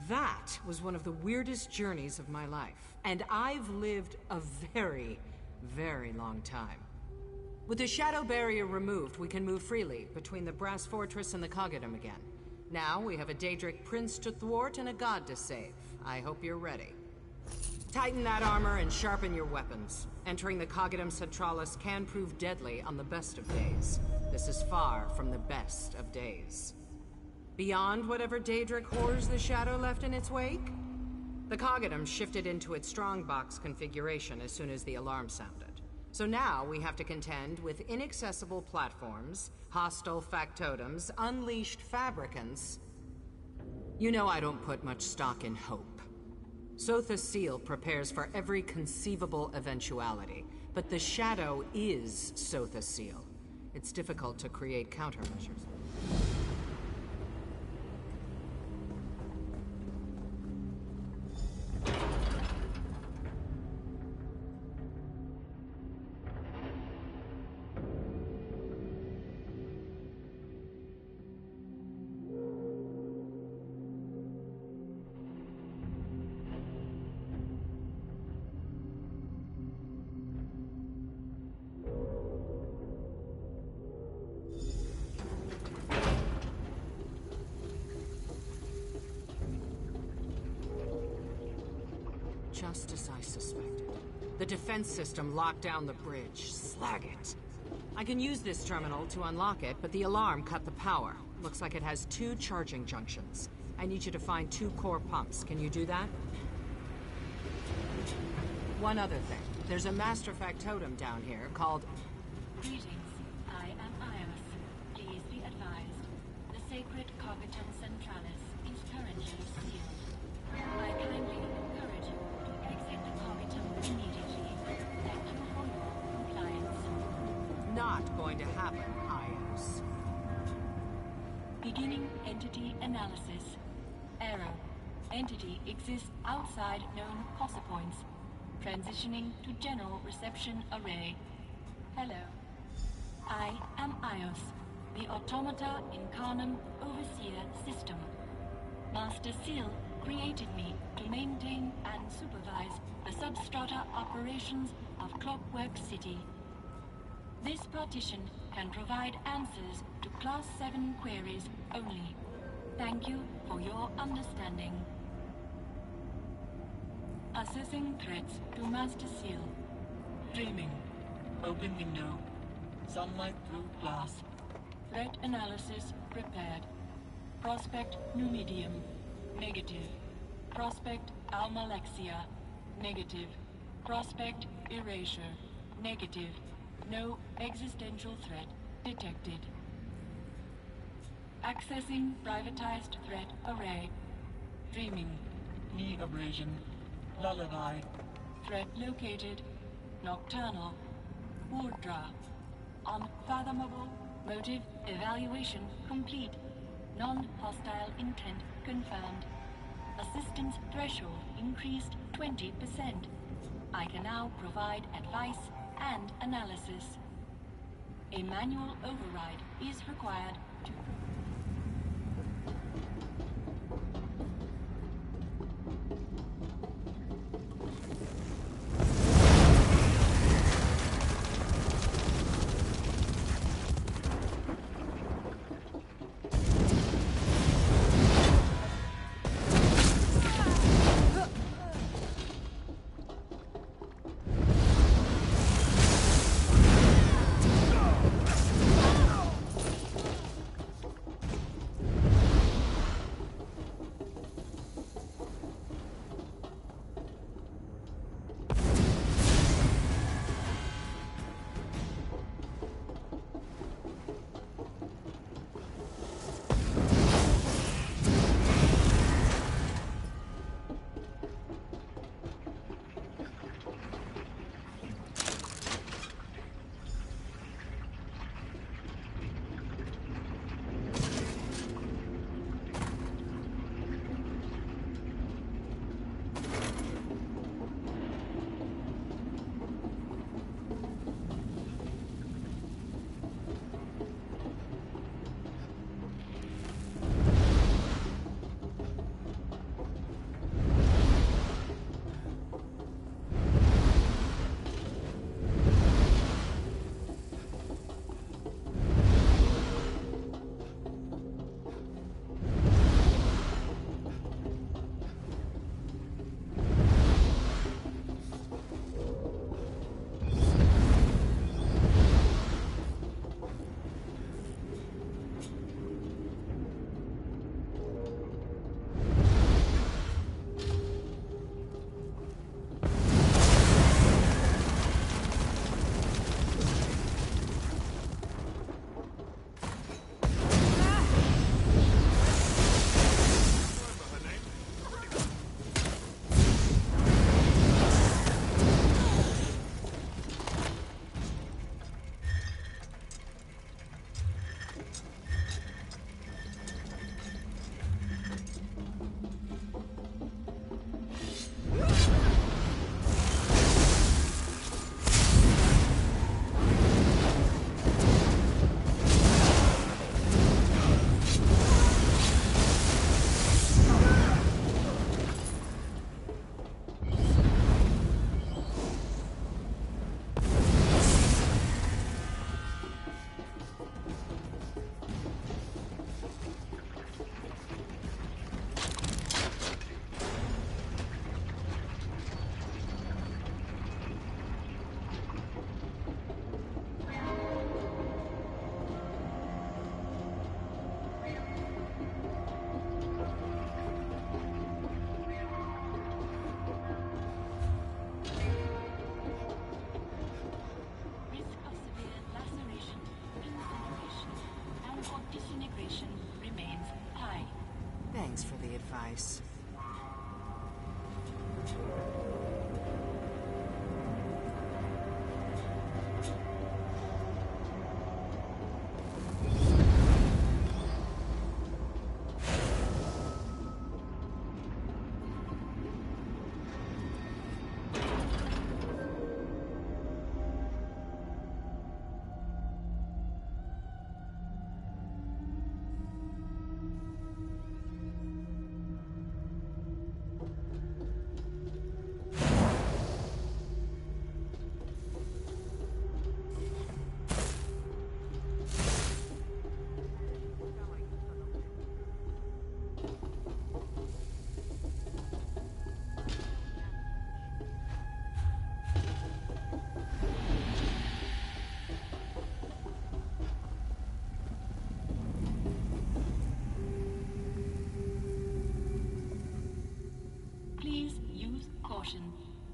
That was one of the weirdest journeys of my life, and I've lived a very, very long time. With the shadow barrier removed, we can move freely between the Brass Fortress and the Coggadum again. Now we have a Daedric prince to thwart and a god to save. I hope you're ready. Tighten that armor and sharpen your weapons. Entering the Coggadum Centralis can prove deadly on the best of days. This is far from the best of days. Beyond whatever Daedric horrors the Shadow left in its wake, the Coggadum shifted into its strongbox configuration as soon as the alarm sounded. So now we have to contend with inaccessible platforms, hostile factotums, unleashed fabricants. You know I don't put much stock in hope. Sotha's seal prepares for every conceivable eventuality, but the Shadow is Sotha's seal. It's difficult to create countermeasures. Just as I suspected. The defense system locked down the bridge. Slag it. I can use this terminal to unlock it, but the alarm cut the power. Looks like it has 2 charging junctions. I need you to find 2 core pumps. Can you do that? One other thing. There's a master factotum down here called... Greetings. I am Iris. Please be advised. The sacred Coggatum Centralis is currently sealed. I kindly encourage you to exit the Coggatum immediately. Thank you for your compliance. Not going to happen, Iris. Beginning entity analysis. Error. Entity exists outside known posse points. Transitioning to general reception array. Hello. I am Ios, the Automata Incarnum Overseer System. Master Seal created me to maintain and supervise the substrata operations of Clockwork City. This partition can provide answers to Class 7 queries only. Thank you for your understanding. Assessing threats to Master Seal. Dreaming. Open window. Sunlight through glass. Threat analysis prepared. Prospect Numidium. Negative. Prospect Almalexia. Negative. Prospect Erasure. Negative. No existential threat detected. Accessing privatized threat array. Dreaming. Knee abrasion. Lullaby. Threat located. Nocturnal. Urdra. Unfathomable. Motive evaluation complete. Non-hostile intent confirmed. Assistance threshold increased 20%. I can now provide advice and analysis. A manual override is required to... Thanks for the advice.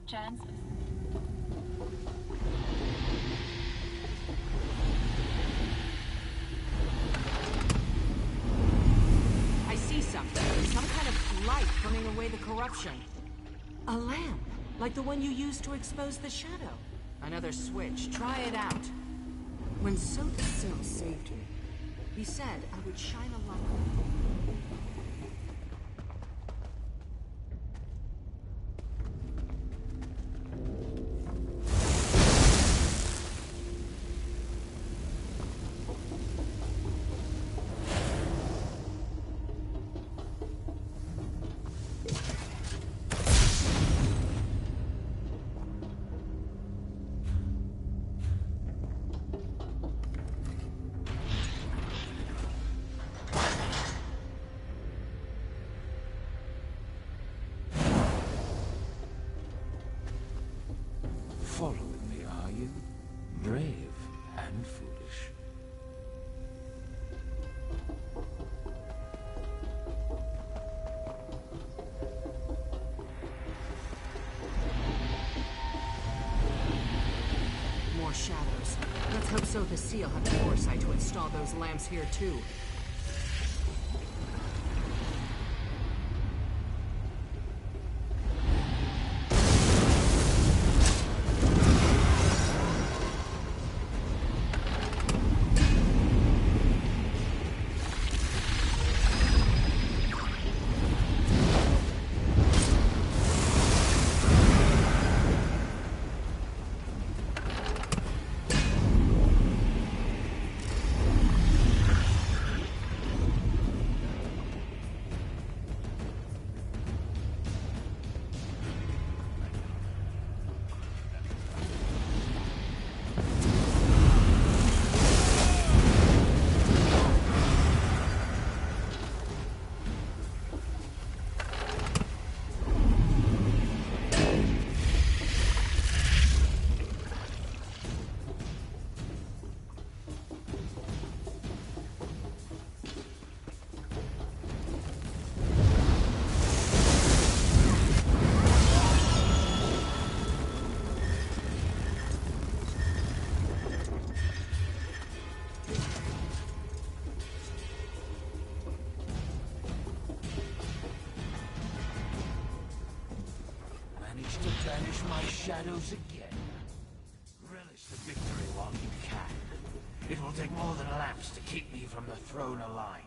Chance. I see something. Some kind of light burning away the corruption. A lamp, like the one you used to expose the shadow. Another switch. Try it out. When Teso saved me, he said I would shine a light. Following me, are you? Brave and foolish. More shadows. Let's hope so the Seal had the foresight to install those lamps here too. To banish my shadows again. Relish the victory while you can. It will take more than lamps to keep me from the throne aligned.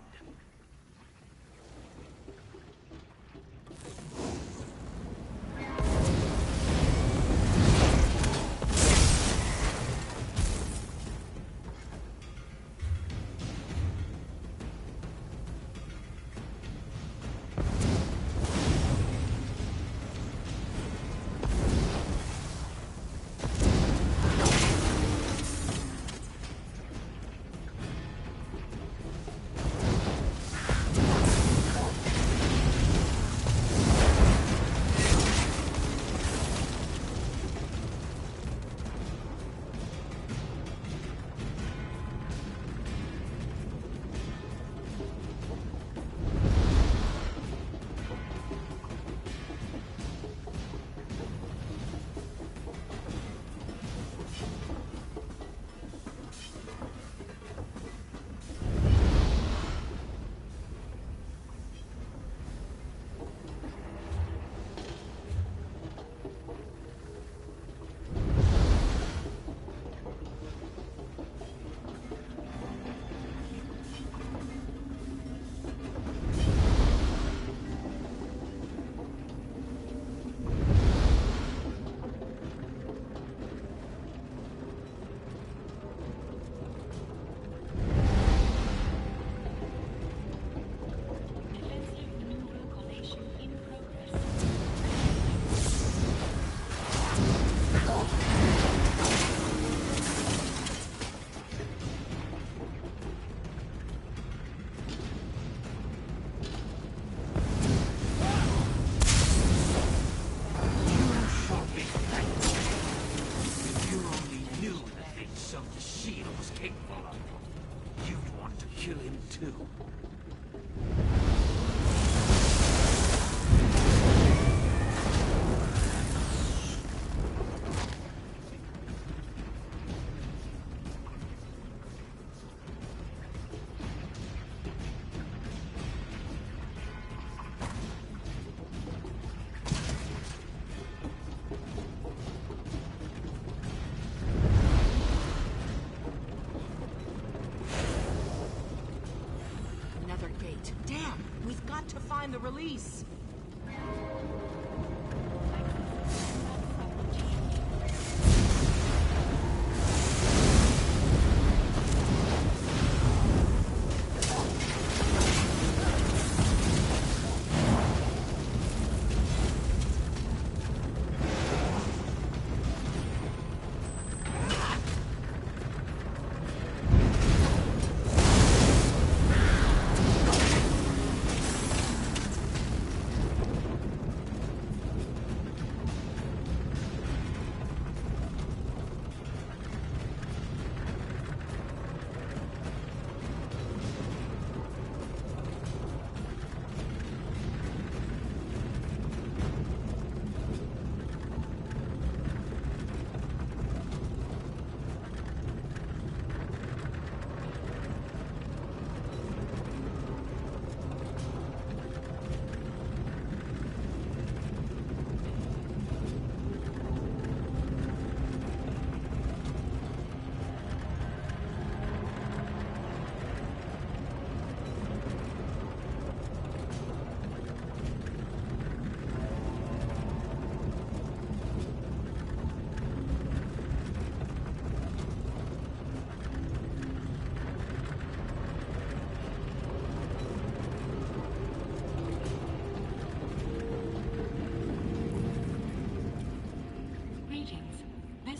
to find the release.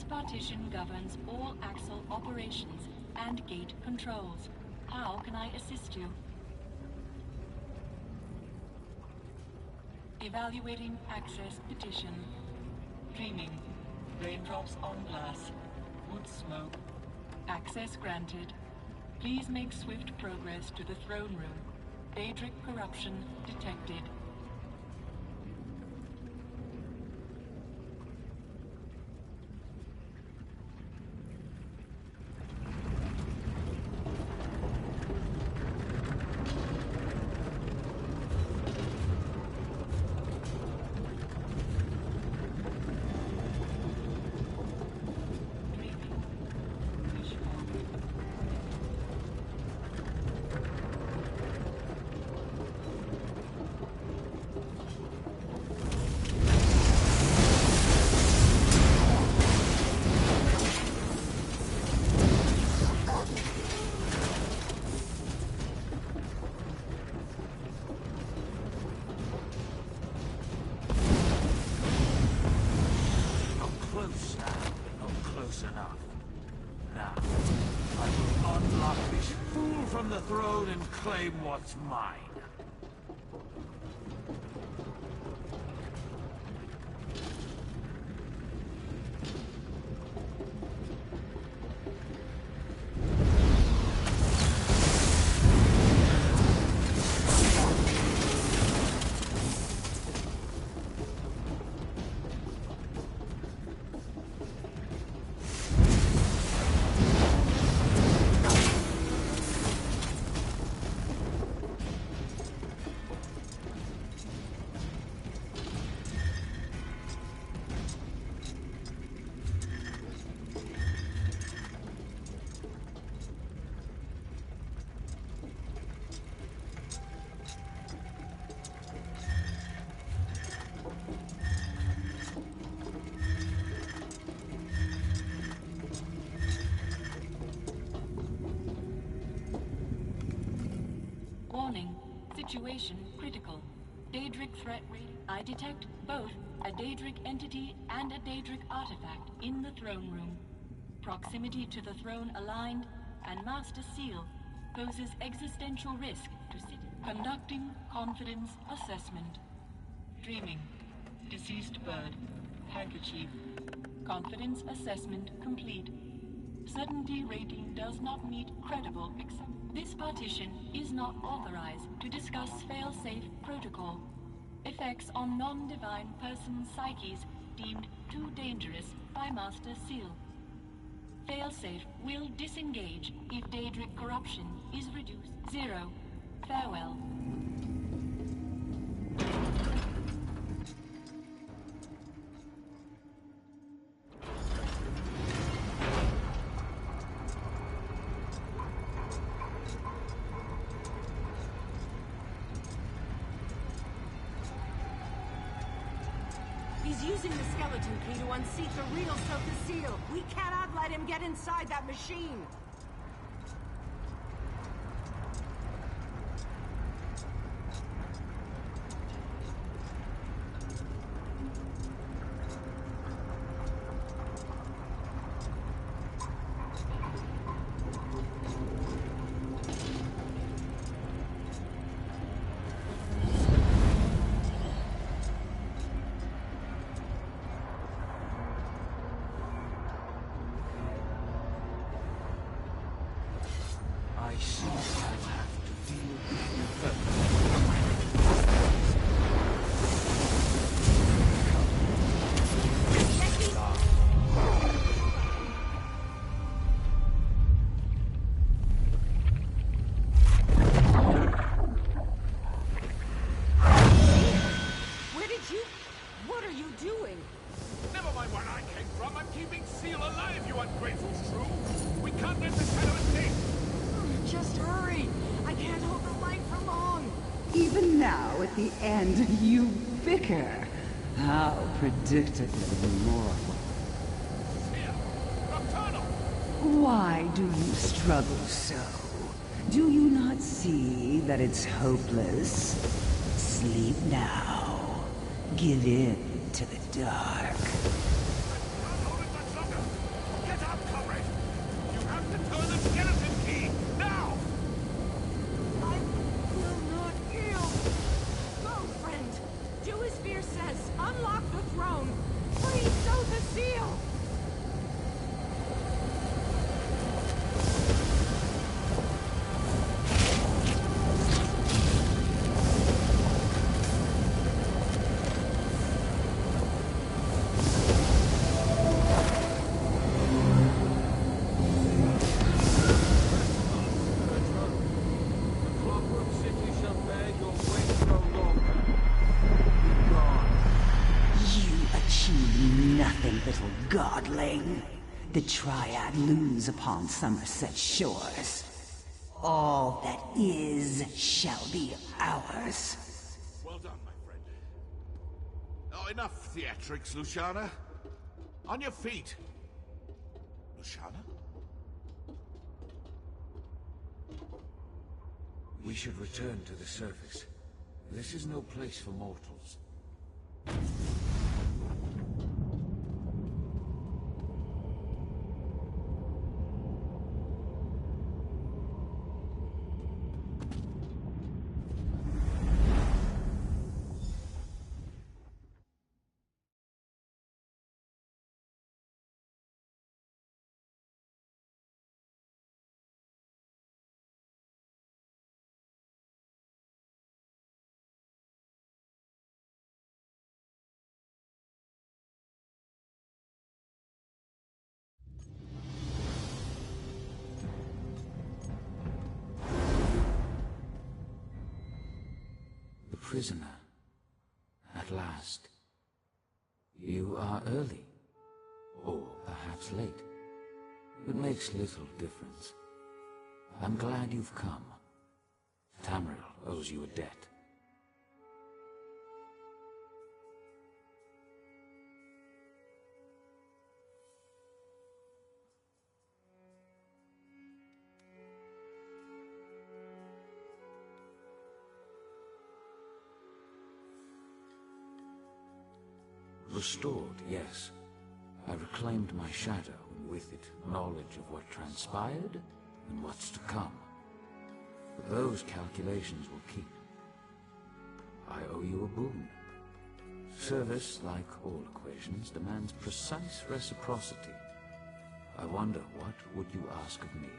Partition governs all axle operations and gate controls. How can I assist you? Evaluating access petition. Dreaming. Raindrops on glass. Wood smoke. Access granted. Please make swift progress to the throne room. Daedric corruption detected. From the throne and claim what's mine. Warning. Situation critical. Daedric threat rating. I detect both a Daedric entity and a Daedric artifact in the throne room. Proximity to the throne aligned and Master Seal poses existential risk to city. Conducting confidence assessment. Dreaming. Deceased bird. Handkerchief. Confidence assessment complete. Certainty rating does not meet credible except. This partition is not authorized to discuss fail-safe protocol. Effects on non-divine person psyches deemed too dangerous by Master Seal. Fail-safe will disengage if Daedric corruption is reduced. 0. Farewell. He's using the skeleton key to unseat the real Soka seal. We cannot let him get inside that machine. I see I'll have to deal with you first. Where did you... What are you doing? Never mind where I came from. I'm keeping Seal alive, you ungrateful shrew. We can't let the shadow escape. Just hurry! I can't hold the light for long! Even now, at the end, you bicker. How predictably moral. Here, Nocturnal! Why do you struggle so? Do you not see that it's hopeless? Sleep now. Give in to the dark. Get up, comrade! You have to turn the skeleton key, now! I will not yield! Go, friend! Do as Fear says! Unlock the throne! Free Soka Seal! Little godling. The Triad lose upon Somerset shores. All that is shall be ours. Well done, my friend. Oh, enough theatrics, Luciana. On your feet. Luciana? We should return to the surface. This is no place for mortals. Prisoner. At last. You are early. Or perhaps late. It makes little difference. I'm glad you've come. Tamriel owes you a debt. Restored, yes. I reclaimed my shadow, and with it, knowledge of what transpired and what's to come. But those calculations will keep. I owe you a boon. Service, like all equations, demands precise reciprocity. I wonder, what would you ask of me?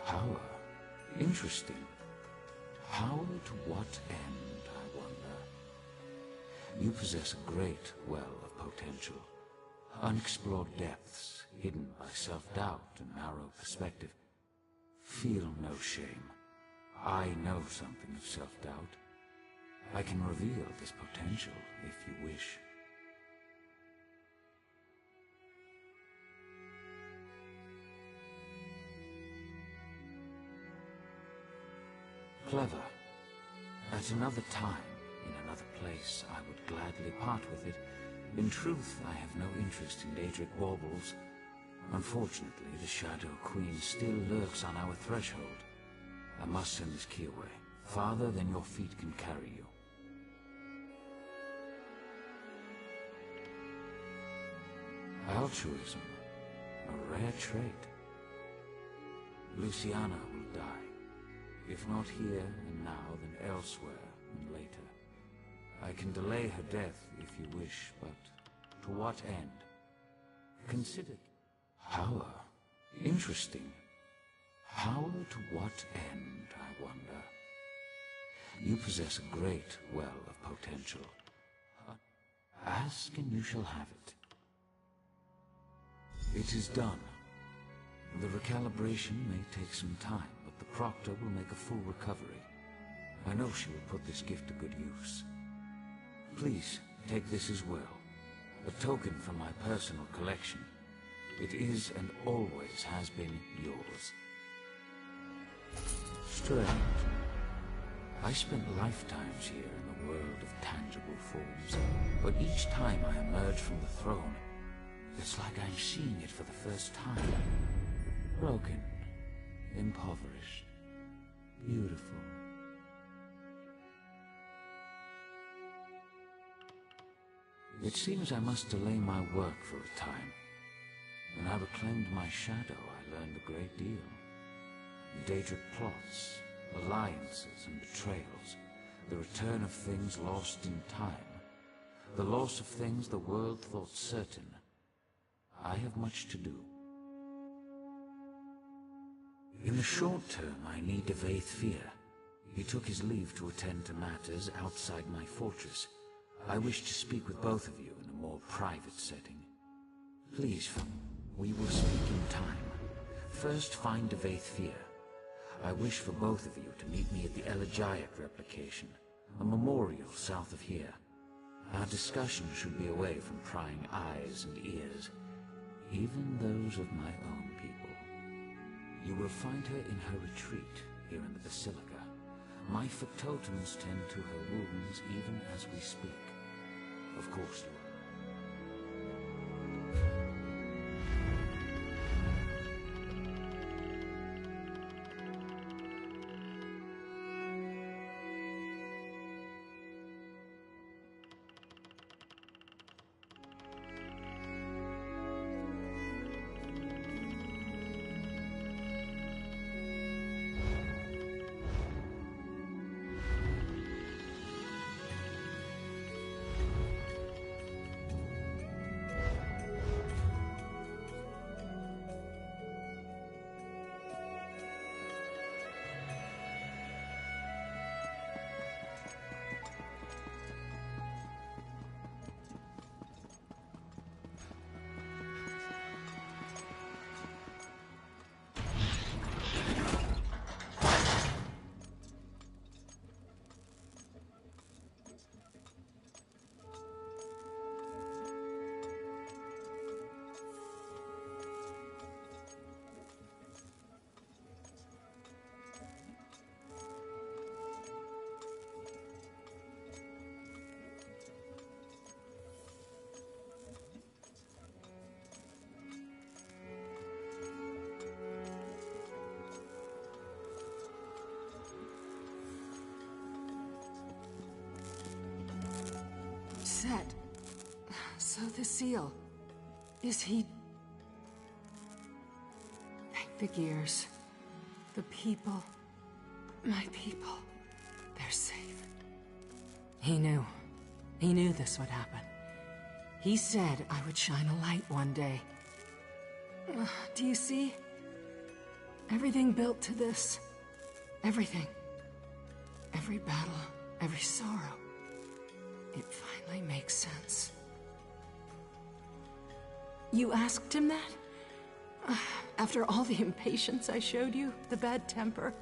Power. Interesting. Power to what end, I wonder? You possess a great well of potential. Unexplored depths, hidden by self-doubt and narrow perspective. Feel no shame. I know something of self-doubt. I can reveal this potential if you wish. Clever. At another time, in another place, I would gladly part with it. In truth, I have no interest in Daedric baubles. Unfortunately, the Shadow Queen still lurks on our threshold. I must send this key away, farther than your feet can carry you. Altruism, a rare trait. Luciana will die. If not here and now, then elsewhere and later. I can delay her death if you wish, but to what end? Consider power. Interesting. Power to what end, I wonder? You possess a great well of potential. Ask and you shall have it. It is done. The recalibration may take some time, but the Proctor will make a full recovery. I know she will put this gift to good use. Please, take this as well. A token from my personal collection. It is and always has been yours. Strange. I spent lifetimes here in the world of tangible forms, but each time I emerge from the throne, it's like I'm seeing it for the first time. Broken, impoverished, beautiful. It seems I must delay my work for a time. When I reclaimed my shadow, I learned a great deal. Daedric plots, alliances and betrayals, the return of things lost in time, the loss of things the world thought certain. I have much to do. In the short term, I need dvp. He took his leave to attend to matters outside my fortress. I wish to speak with both of you in a more private setting. Please, we will speak in time. First, find dvp. I wish for both of you to meet me at the Elegiac replication, a memorial south of here. Our discussion should be away from prying eyes and ears, even those of my own people. You will find her in her retreat here in the Basilica. My factotums tend to her wounds even as we speak. Of course, Set. So the seal. Is he... Thank the gears. The people. My people. They're safe. He knew. He knew this would happen. He said I would shine a light one day. Do you see? Everything built to this. Everything. Every battle, every sorrow. It finally makes sense. You asked him that? After all the impatience I showed you, the bad temper?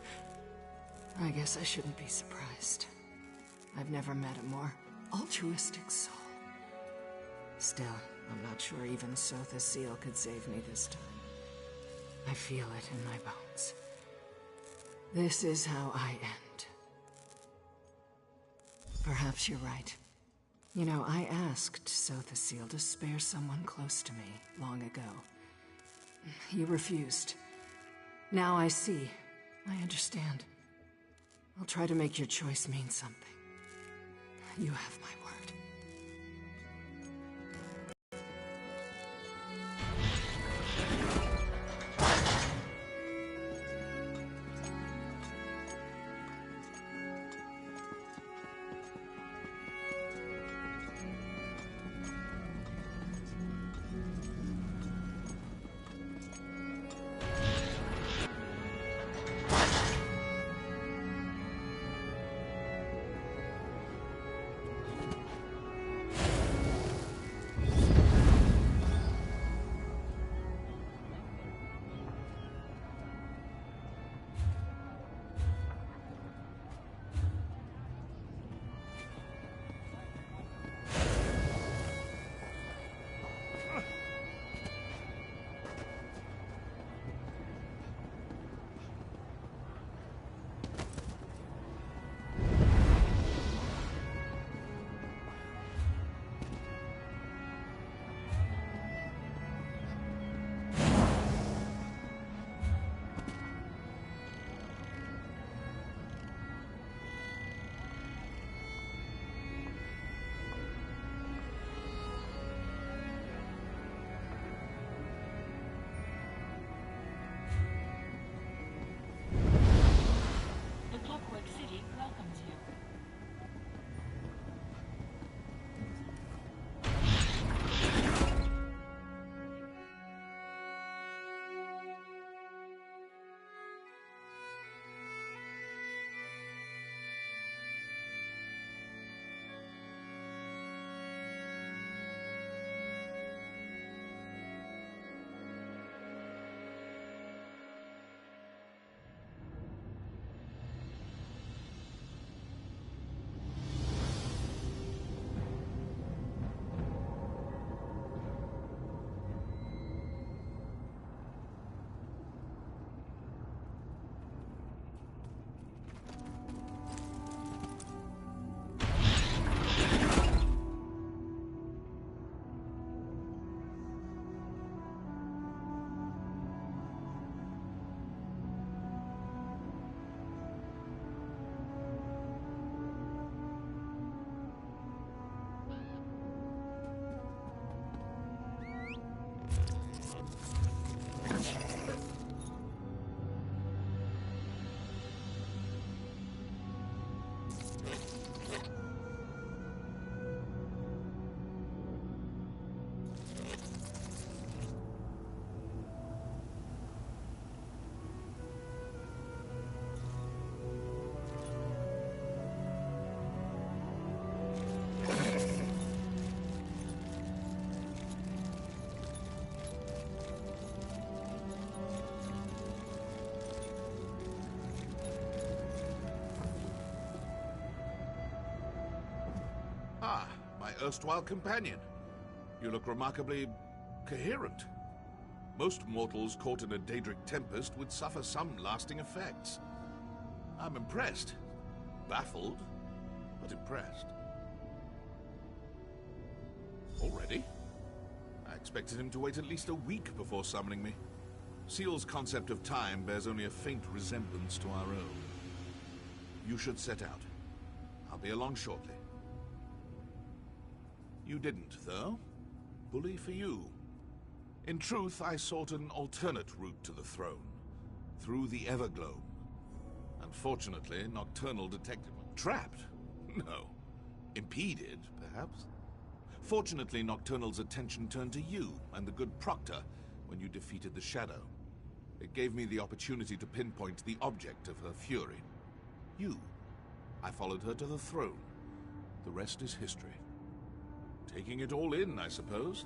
I guess I shouldn't be surprised. I've never met a more altruistic soul. Still, I'm not sure even Sotha Seal could save me this time. I feel it in my bones. This is how I end. Perhaps you're right. You know, I asked Sotha Seal to spare someone close to me long ago. You refused. Now I see. I understand. I'll try to make your choice mean something. You have my word. Ah, my erstwhile companion. You look remarkably coherent. Most mortals caught in a Daedric tempest would suffer some lasting effects. I'm impressed. Baffled, but impressed. Already? I expected him to wait at least a week before summoning me. Seal's concept of time bears only a faint resemblance to our own. You should set out. I'll be along shortly. You didn't, though. Bully for you. In truth, I sought an alternate route to the throne, through the Everglobe. Unfortunately, Nocturnal detected me. Trapped? No. Impeded, perhaps? Fortunately, Nocturnal's attention turned to you and the good Proctor when you defeated the Shadow. It gave me the opportunity to pinpoint the object of her fury. You. I followed her to the throne. The rest is history. Taking it all in, I suppose.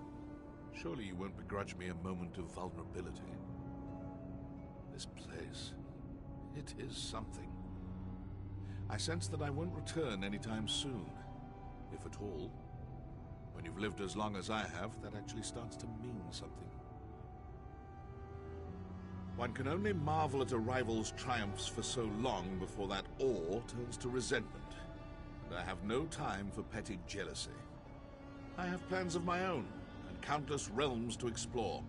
Surely you won't begrudge me a moment of vulnerability. This place, it is something. I sense that I won't return anytime soon, if at all. When you've lived as long as I have, that actually starts to mean something. One can only marvel at a rival's triumphs for so long before that awe turns to resentment. And I have no time for petty jealousy. I have plans of my own, and countless realms to explore.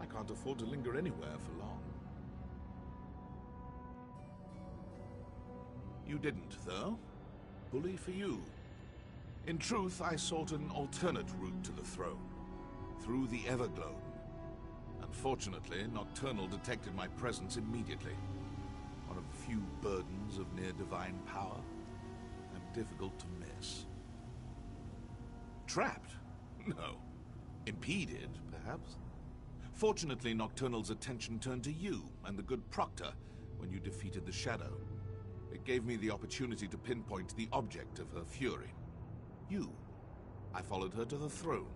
I can't afford to linger anywhere for long. You didn't, though. Bully for you. In truth, I sought an alternate route to the throne, through the Everglow. Unfortunately, Nocturnal detected my presence immediately. One of the few burdens of near-divine power, and difficult to miss. Trapped? No. Impeded, perhaps? Fortunately, Nocturnal's attention turned to you and the good Proctor when you defeated the Shadow. It gave me the opportunity to pinpoint the object of her fury. You. I followed her to the throne.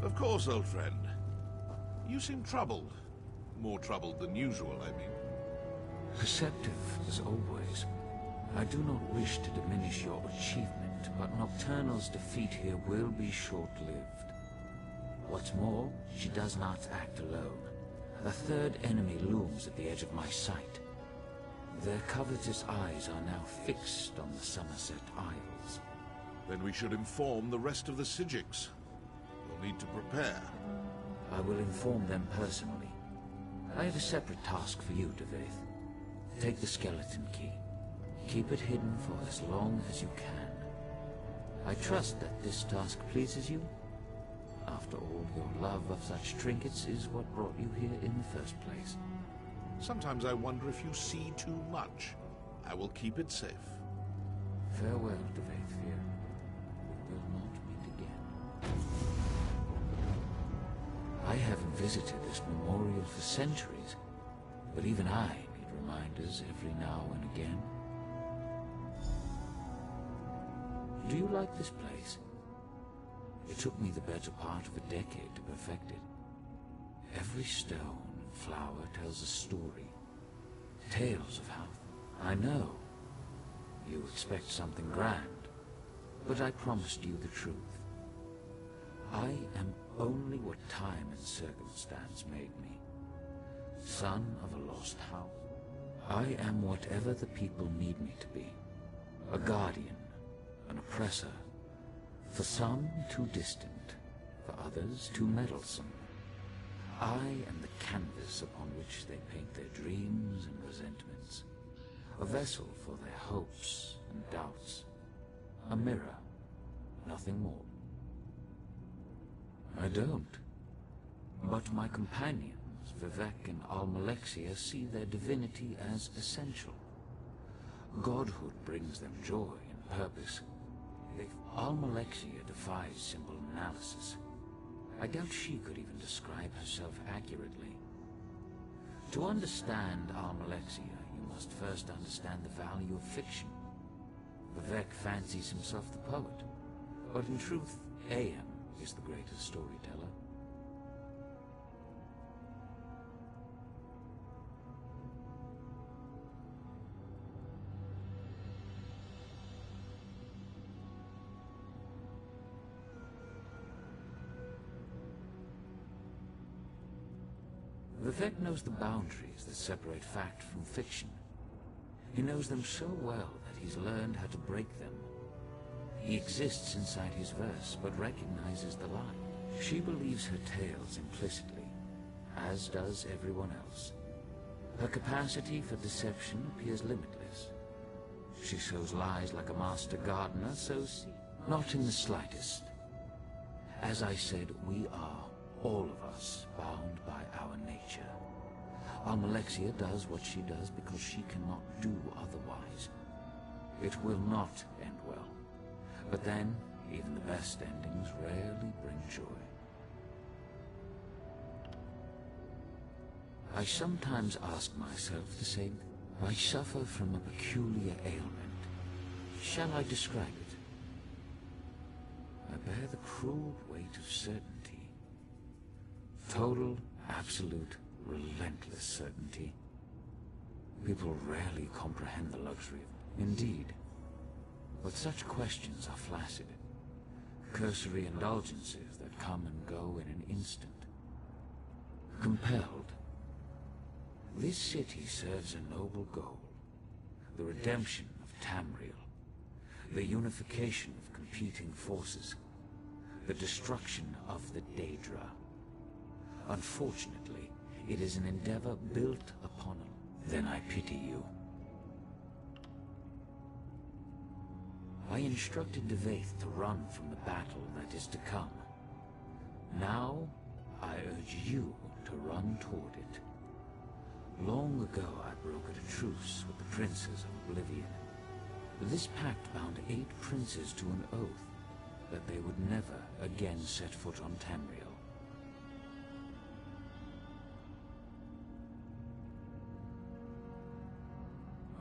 Of course, old friend. You seem troubled. More troubled than usual, I mean. Perceptive, as always. I do not wish to diminish your achievement, but Nocturnal's defeat here will be short-lived. What's more, she does not act alone. A third enemy looms at the edge of my sight. Their covetous eyes are now fixed on the Somerset Isles. Then we should inform the rest of the Psijics. We'll need to prepare. I will inform them personally. I have a separate task for you, Deveth. Take the skeleton key. Keep it hidden for as long as you can. I trust that this task pleases you. After all, your love of such trinkets is what brought you here in the first place. Sometimes I wonder if you see too much. I will keep it safe. Farewell, Deveth. We will not meet again. I haven't visited this memorial for centuries, but even I need reminders every now and again. Do you like this place? It took me the better part of a decade to perfect it. Every stone and flower tells a story. Tales of how... I know. You expect something grand, but I promised you the truth. I am only what time and circumstance made me. Son of a lost house. I am whatever the people need me to be. A guardian, an oppressor. For some, too distant. For others, too meddlesome. I am the canvas upon which they paint their dreams and resentments. A vessel for their hopes and doubts. A mirror, nothing more. I don't. But my companions, Vivek and Almalexia, see their divinity as essential. Godhood brings them joy and purpose. Almalexia defies symbol analysis. I doubt she could even describe herself accurately. To understand Almalexia, you must first understand the value of fiction. Vivek fancies himself the poet, but in truth, AM is the greatest storyteller. Vivek knows the boundaries that separate fact from fiction. He knows them so well that he's learned how to break them. He exists inside his verse, but recognizes the lie. She believes her tales implicitly, as does everyone else. Her capacity for deception appears limitless. She sows lies like a master gardener, sows seed. Not in the slightest. As I said, we are, all of us, bound by our nature. Almalexia does what she does because she cannot do otherwise. It will not end well. But then, even the best endings rarely bring joy. I sometimes ask myself the same thing. I suffer from a peculiar ailment. Shall I describe it? I bear the cruel weight of certainty. Total, absolute, relentless certainty. People rarely comprehend the luxury of it. Indeed. But such questions are flaccid. Cursory indulgences that come and go in an instant. Compelled. This city serves a noble goal. The redemption of Tamriel. The unification of competing forces. The destruction of the Daedra. Unfortunately, it is an endeavor built upon it. Then I pity you. I instructed Devaith to run from the battle that is to come. Now, I urge you to run toward it. Long ago I brokered a truce with the princes of Oblivion. This pact bound 8 princes to an oath that they would never again set foot on Tamriel.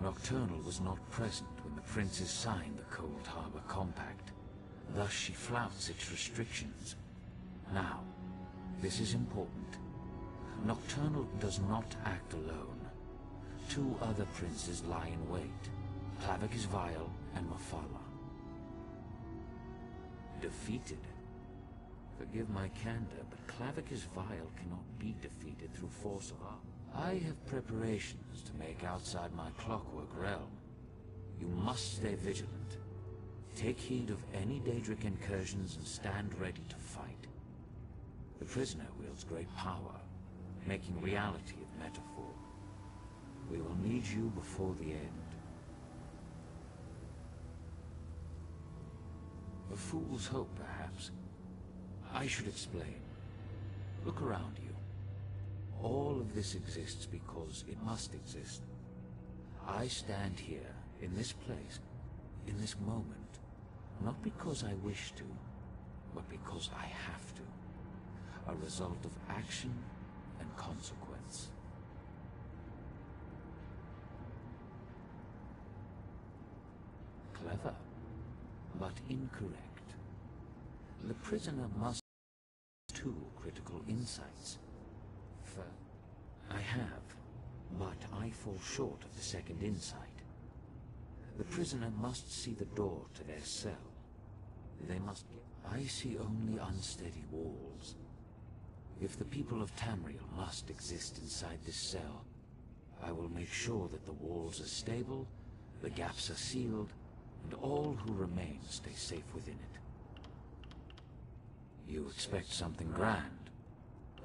Nocturnal was not present when the princes signed the Cold Harbor Compact. Thus she flouts its restrictions. Now, this is important. Nocturnal does not act alone. 2 other princes lie in wait. Clavicus Vile and Mafala. Defeated. Forgive my candor, but Clavicus Vile cannot be defeated through force of arm. I have preparations to make outside my Clockwork realm. You must stay vigilant. Take heed of any Daedric incursions and stand ready to fight. The prisoner wields great power, making reality of metaphor. We will need you before the end. A fool's hope, perhaps. I should explain. Look around you. All of this exists because it must exist. I stand here, in this place, in this moment, not because I wish to, but because I have to. A result of action and consequence. Clever, but incorrect. The prisoner must have 2 critical insights. First, I have, but I fall short of the second insight. The prisoner must see the door to their cell. They must get... I see only unsteady walls. If the people of Tamriel must exist inside this cell, I will make sure that the walls are stable, the gaps are sealed, and all who remain stay safe within it. You expect something grand,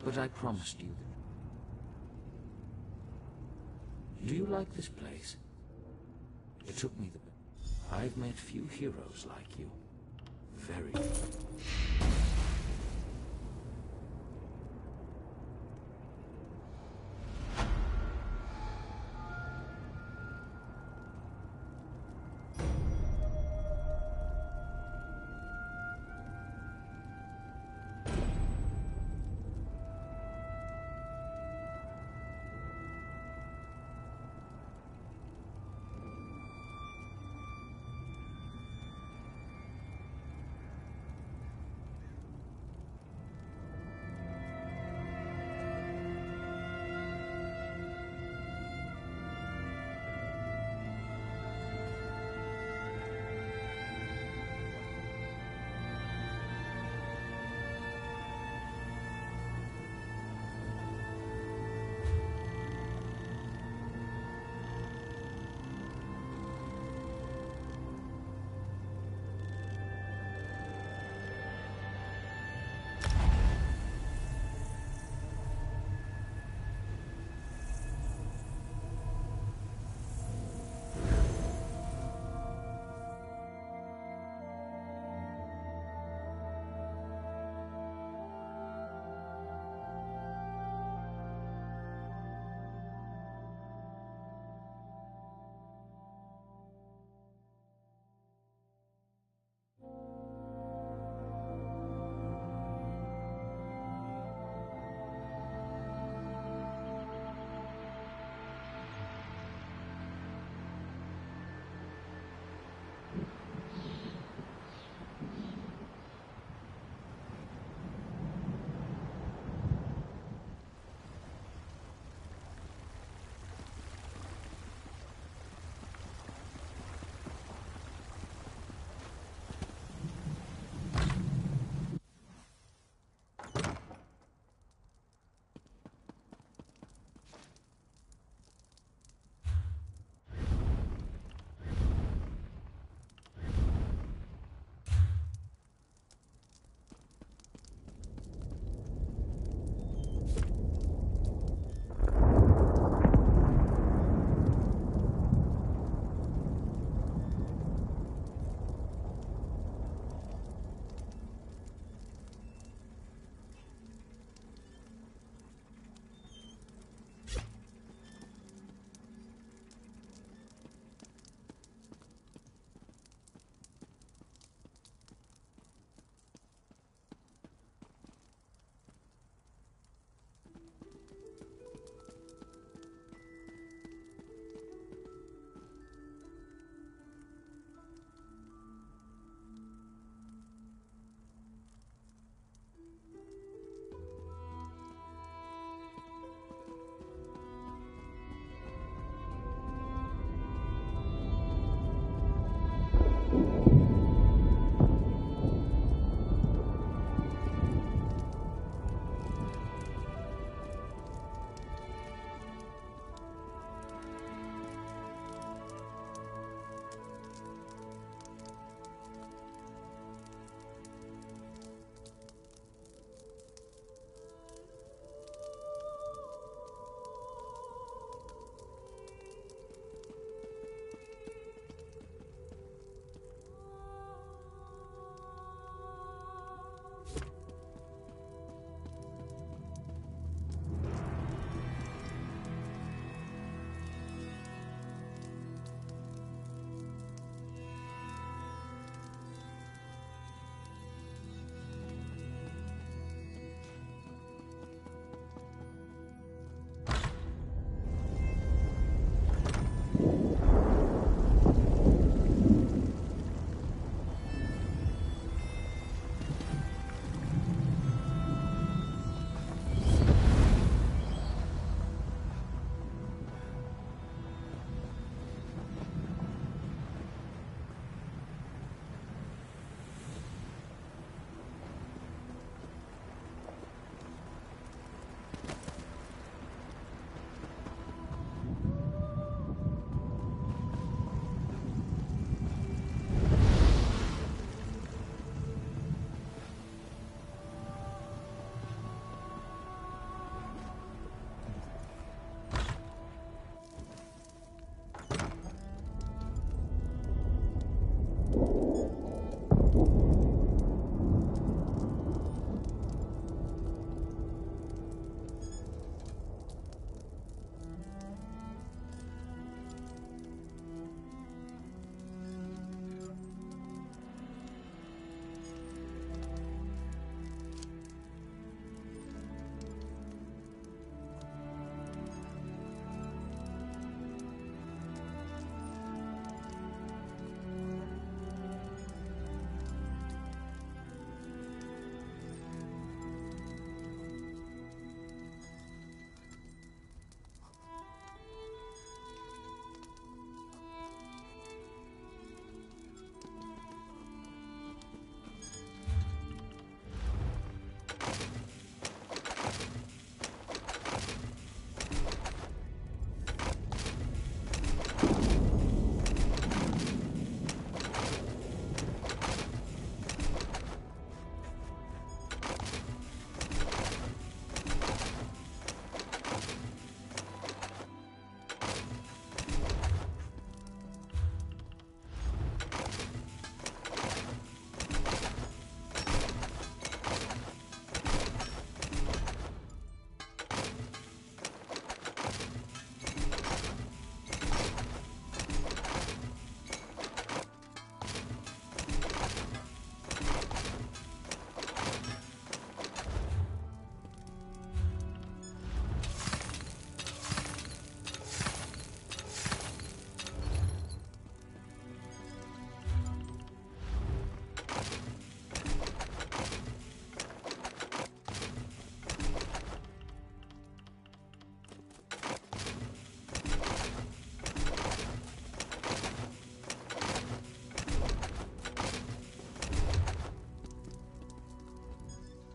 but I promised you that... Do you like this place? It took me the... I've met few heroes like you. Very few.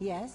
Yes?